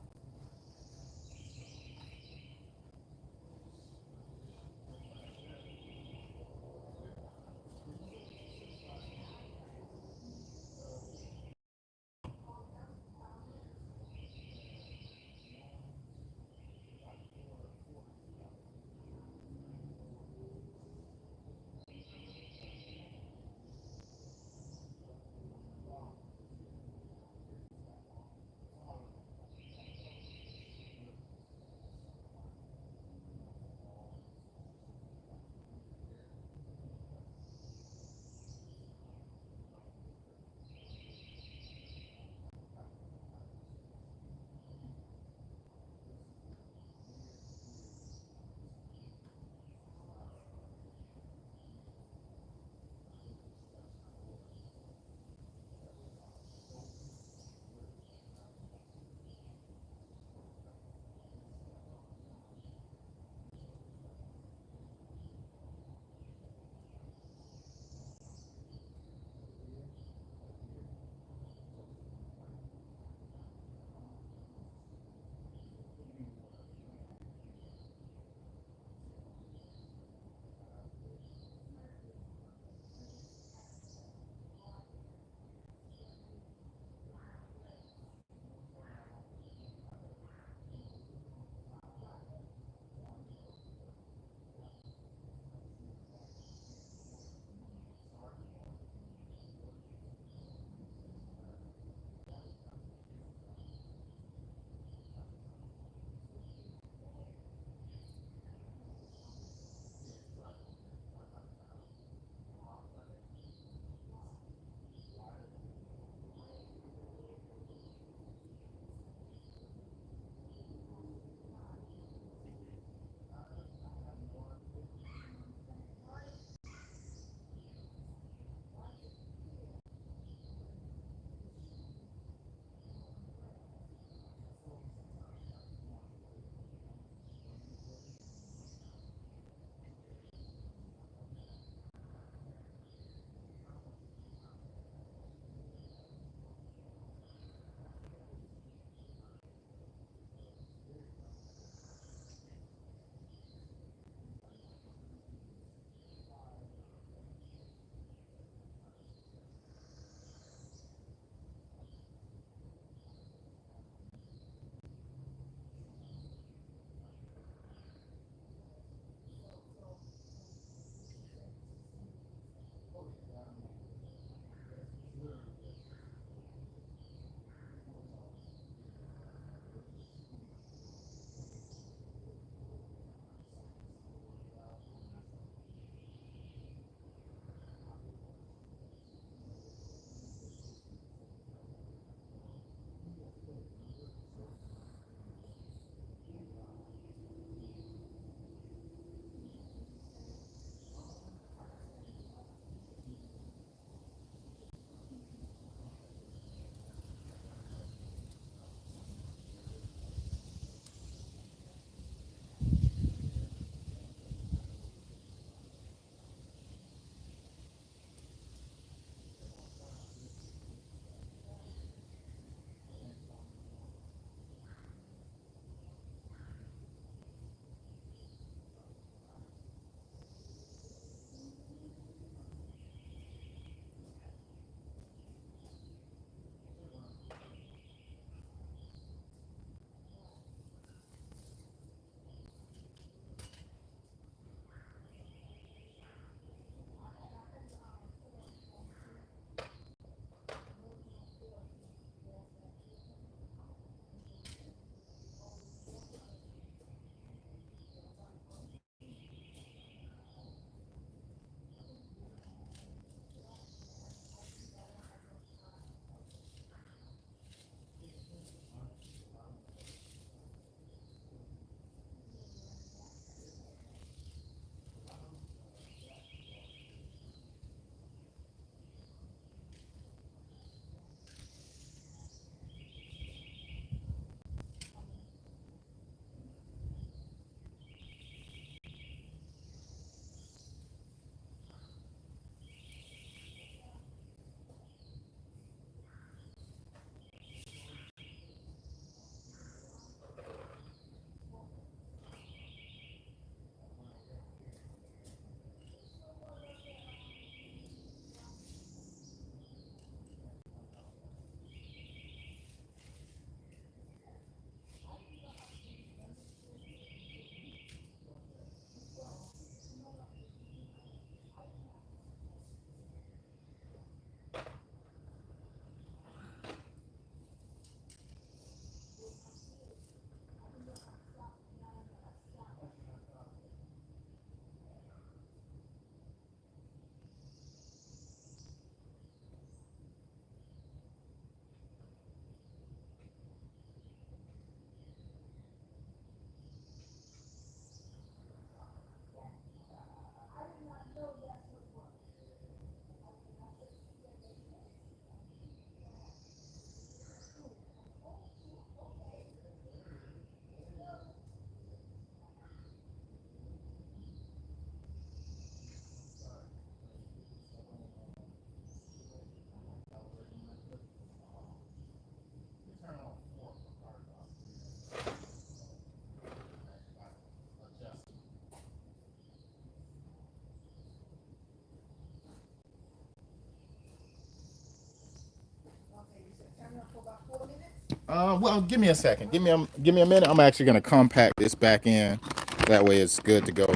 Well, give me a second. Give me a minute. I'm actually gonna compact this back in. That way, it's good to go.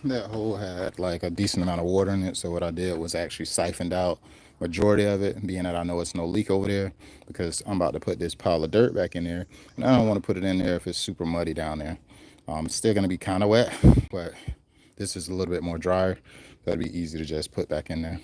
That hole had like a decent amount of water in it, so what I did was actually siphoned out majority of it, being that I know it's no leak over there, because I'm about to put this pile of dirt back in there, and I don't want to put it in there if it's super muddy down there. It's still gonna be kind of wet, but this is a little bit more drier. That'd be easy to just put back in there.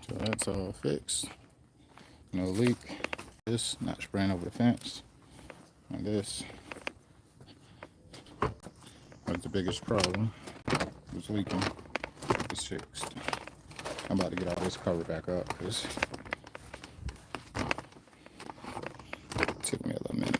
So that's all fixed. No leak. This not spraying over the fence. And this was the biggest problem. It was leaking. It's fixed. I'm about to get all this cover back up because it took me a little minute.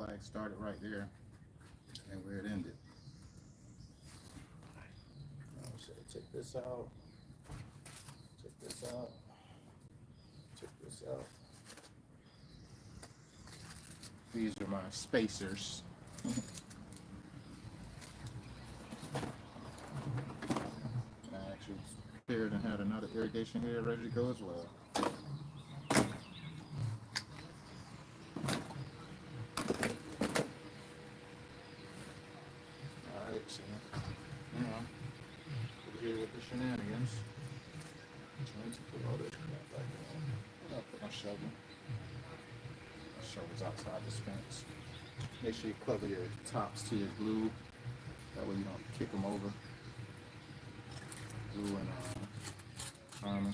flag started right there and where it ended. So take this out, take this out, take this out. These are my spacers. And I actually prepared and had another irrigation here ready to go as well. Alright, so now we're here with the shenanigans. Trying to put all this crap back on. I'll put my shovel. My shovel's outside this fence. Make sure you cover your tops to your glue. That way you don't kick them over. Glue and primer.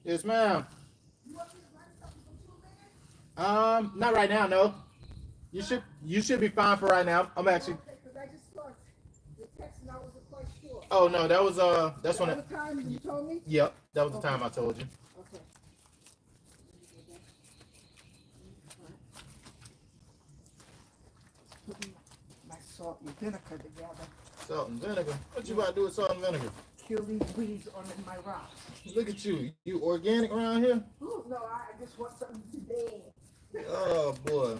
Yes, ma'am. Not right now, no. You should be fine for right now. I'm actually. Okay, because I just saw the text and I wasn't quite sure. Oh no, that was that's when. The time you told me? Yep, that was the time I told you. Okay. Putting my salt and vinegar together. Salt and vinegar. What you about to do with salt and vinegar? Kill these weeds on my rocks. Look at you. You organic around here? Ooh, no, I just want something today. Oh boy.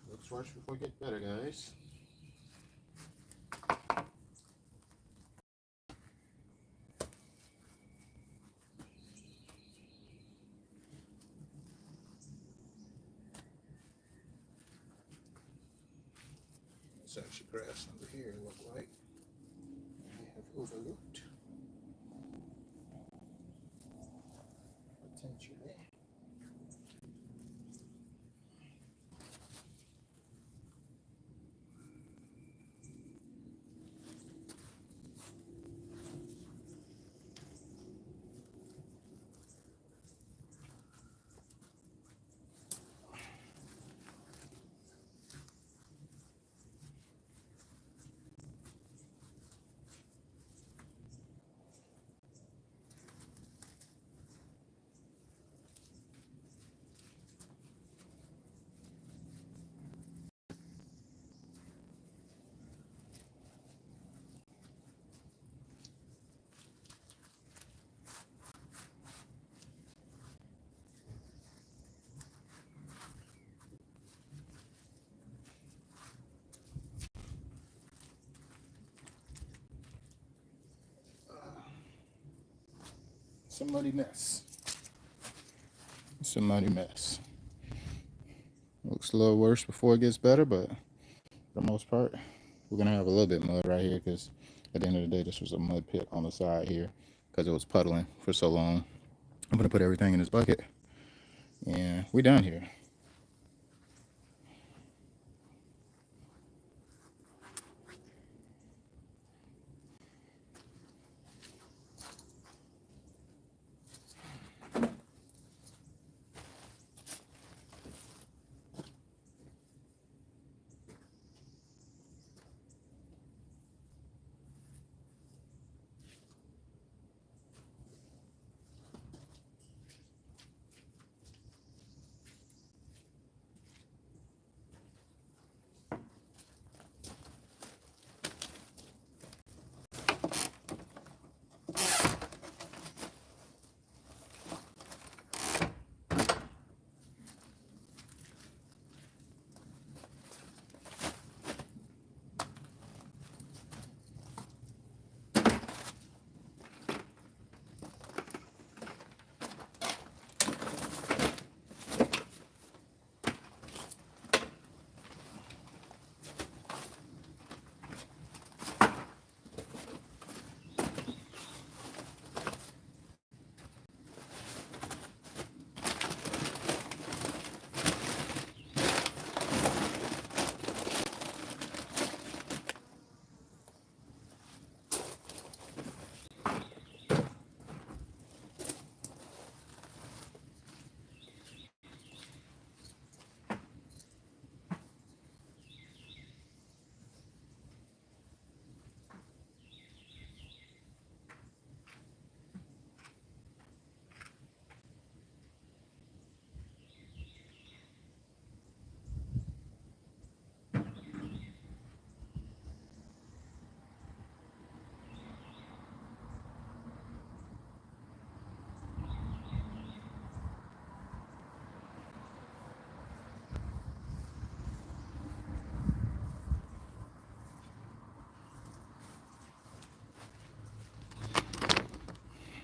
Looks worse before it gets better, guys. It's actually grass under here, it looked like. I have overlooked potentially. It's a muddy mess. It's a muddy mess. Looks a little worse before it gets better, but for the most part, we're gonna have a little bit of mud right here because at the end of the day, this was a mud pit on the side here because it was puddling for so long. I'm gonna put everything in this bucket, and we done here.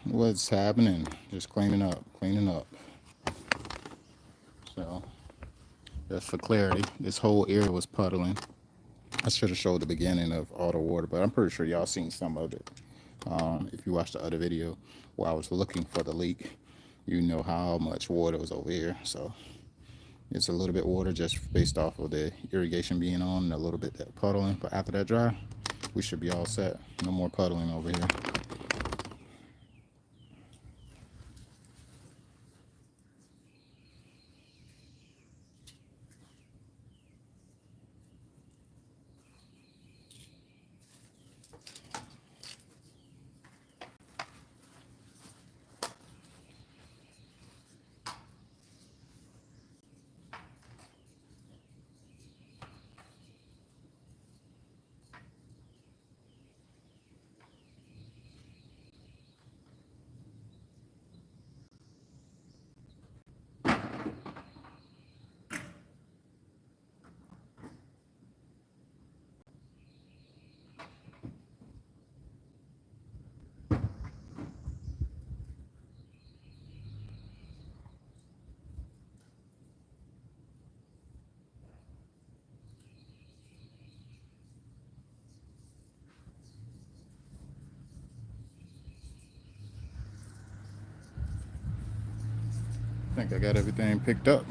What's happening? Just cleaning up, cleaning up. So, just for clarity, this whole area was puddling. I should have showed the beginning of all the water, but I'm pretty sure y'all seen some of it. If you watched the other video where I was looking for the leak, you know how much water was over here. So it's a little bit water just based off of the irrigation being on and a little bit that puddling. But after that dry, we should be all set. No more puddling over here. I think I got everything picked up.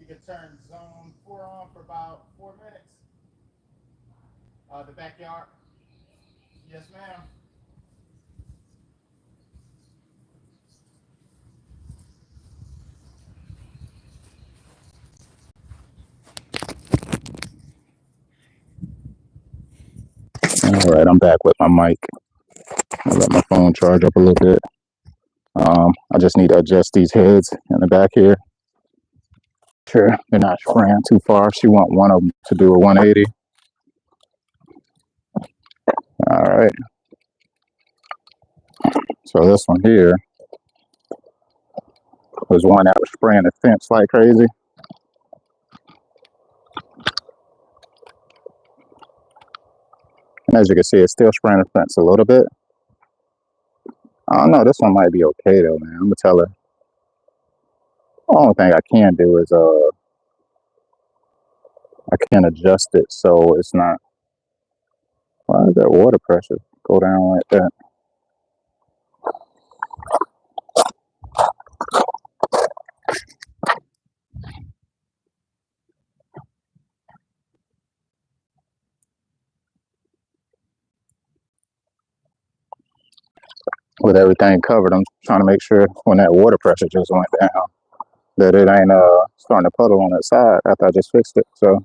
You can turn zone 4 on for about 4 minutes. The backyard. Yes, ma'am. All right, I'm back with my mic. I let my phone charge up a little bit. I just need to adjust these heads in the back here. Sure, they're not spraying too far. She want one of them to do a 180. All right, so this one here was one that was spraying the fence like crazy. And as you can see, it's still spraying the fence a little bit. I don't know, this one might be okay though, man. I'm gonna tell her. The only thing I can do is I can adjust it so it's not. Why does that water pressure go down like that? With everything covered, I'm trying to make sure when that water pressure just went down that it ain't starting to puddle on that side after I just fixed it. So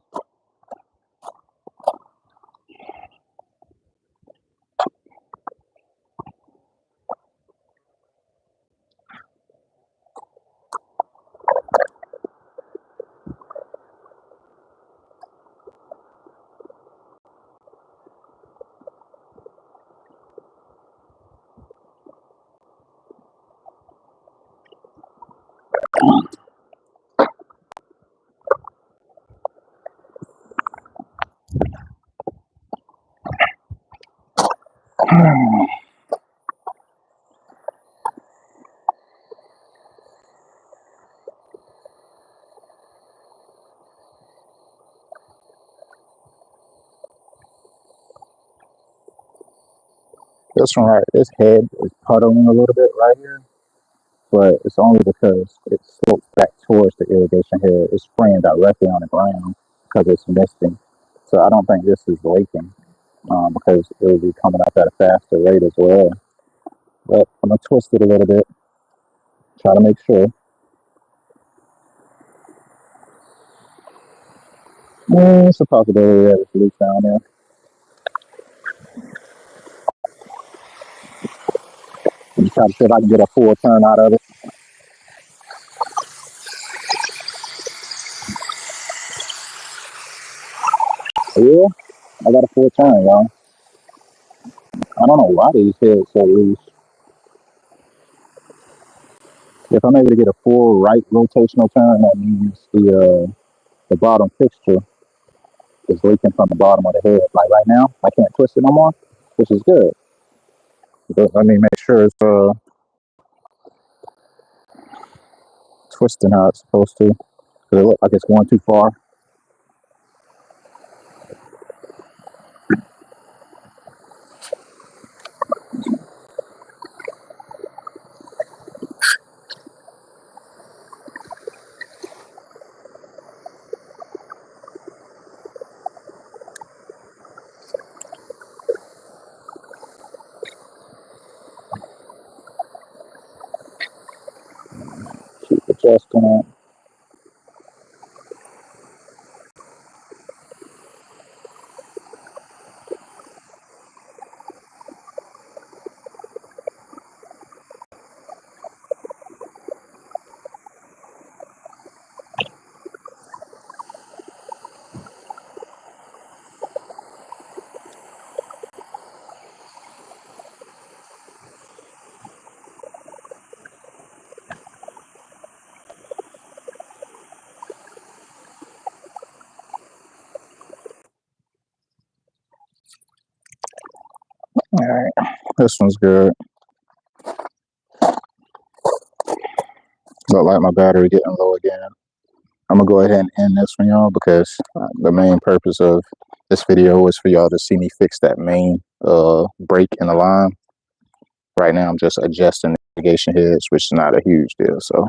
this one right, this head is puddling a little bit right here, but it's only because it slopes back towards the irrigation head. It's spraying directly on the ground because it's misting. So I don't think this is leaking because it will be coming up at a faster rate as well. But I'm gonna twist it a little bit, try to make sure. It's a possibility that it's leak down there. I'm trying to see if I can get a full turn out of it. Yeah, I got a full turn, y'all. I don't know why these heads so loose. If I'm able to get a full right rotational turn, that means the bottom fixture is leaking from the bottom of the head. Like right now, I can't twist it no more, which is good. But let me make sure it's twisting how it's supposed to. Because it looks like it's going too far. Keep adjusting it. Alright, this one's good. Look like my battery getting low again. I'm gonna go ahead and end this one, y'all, because the main purpose of this video is for y'all to see me fix that main break in the line. Right now, I'm just adjusting the irrigation heads, which is not a huge deal. So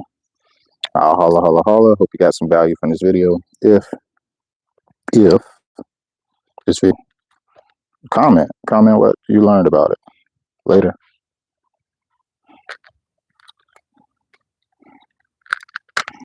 I'll holla, holla, holla. Hope you got some value from this video. If this video, comment what you learned about it. Later.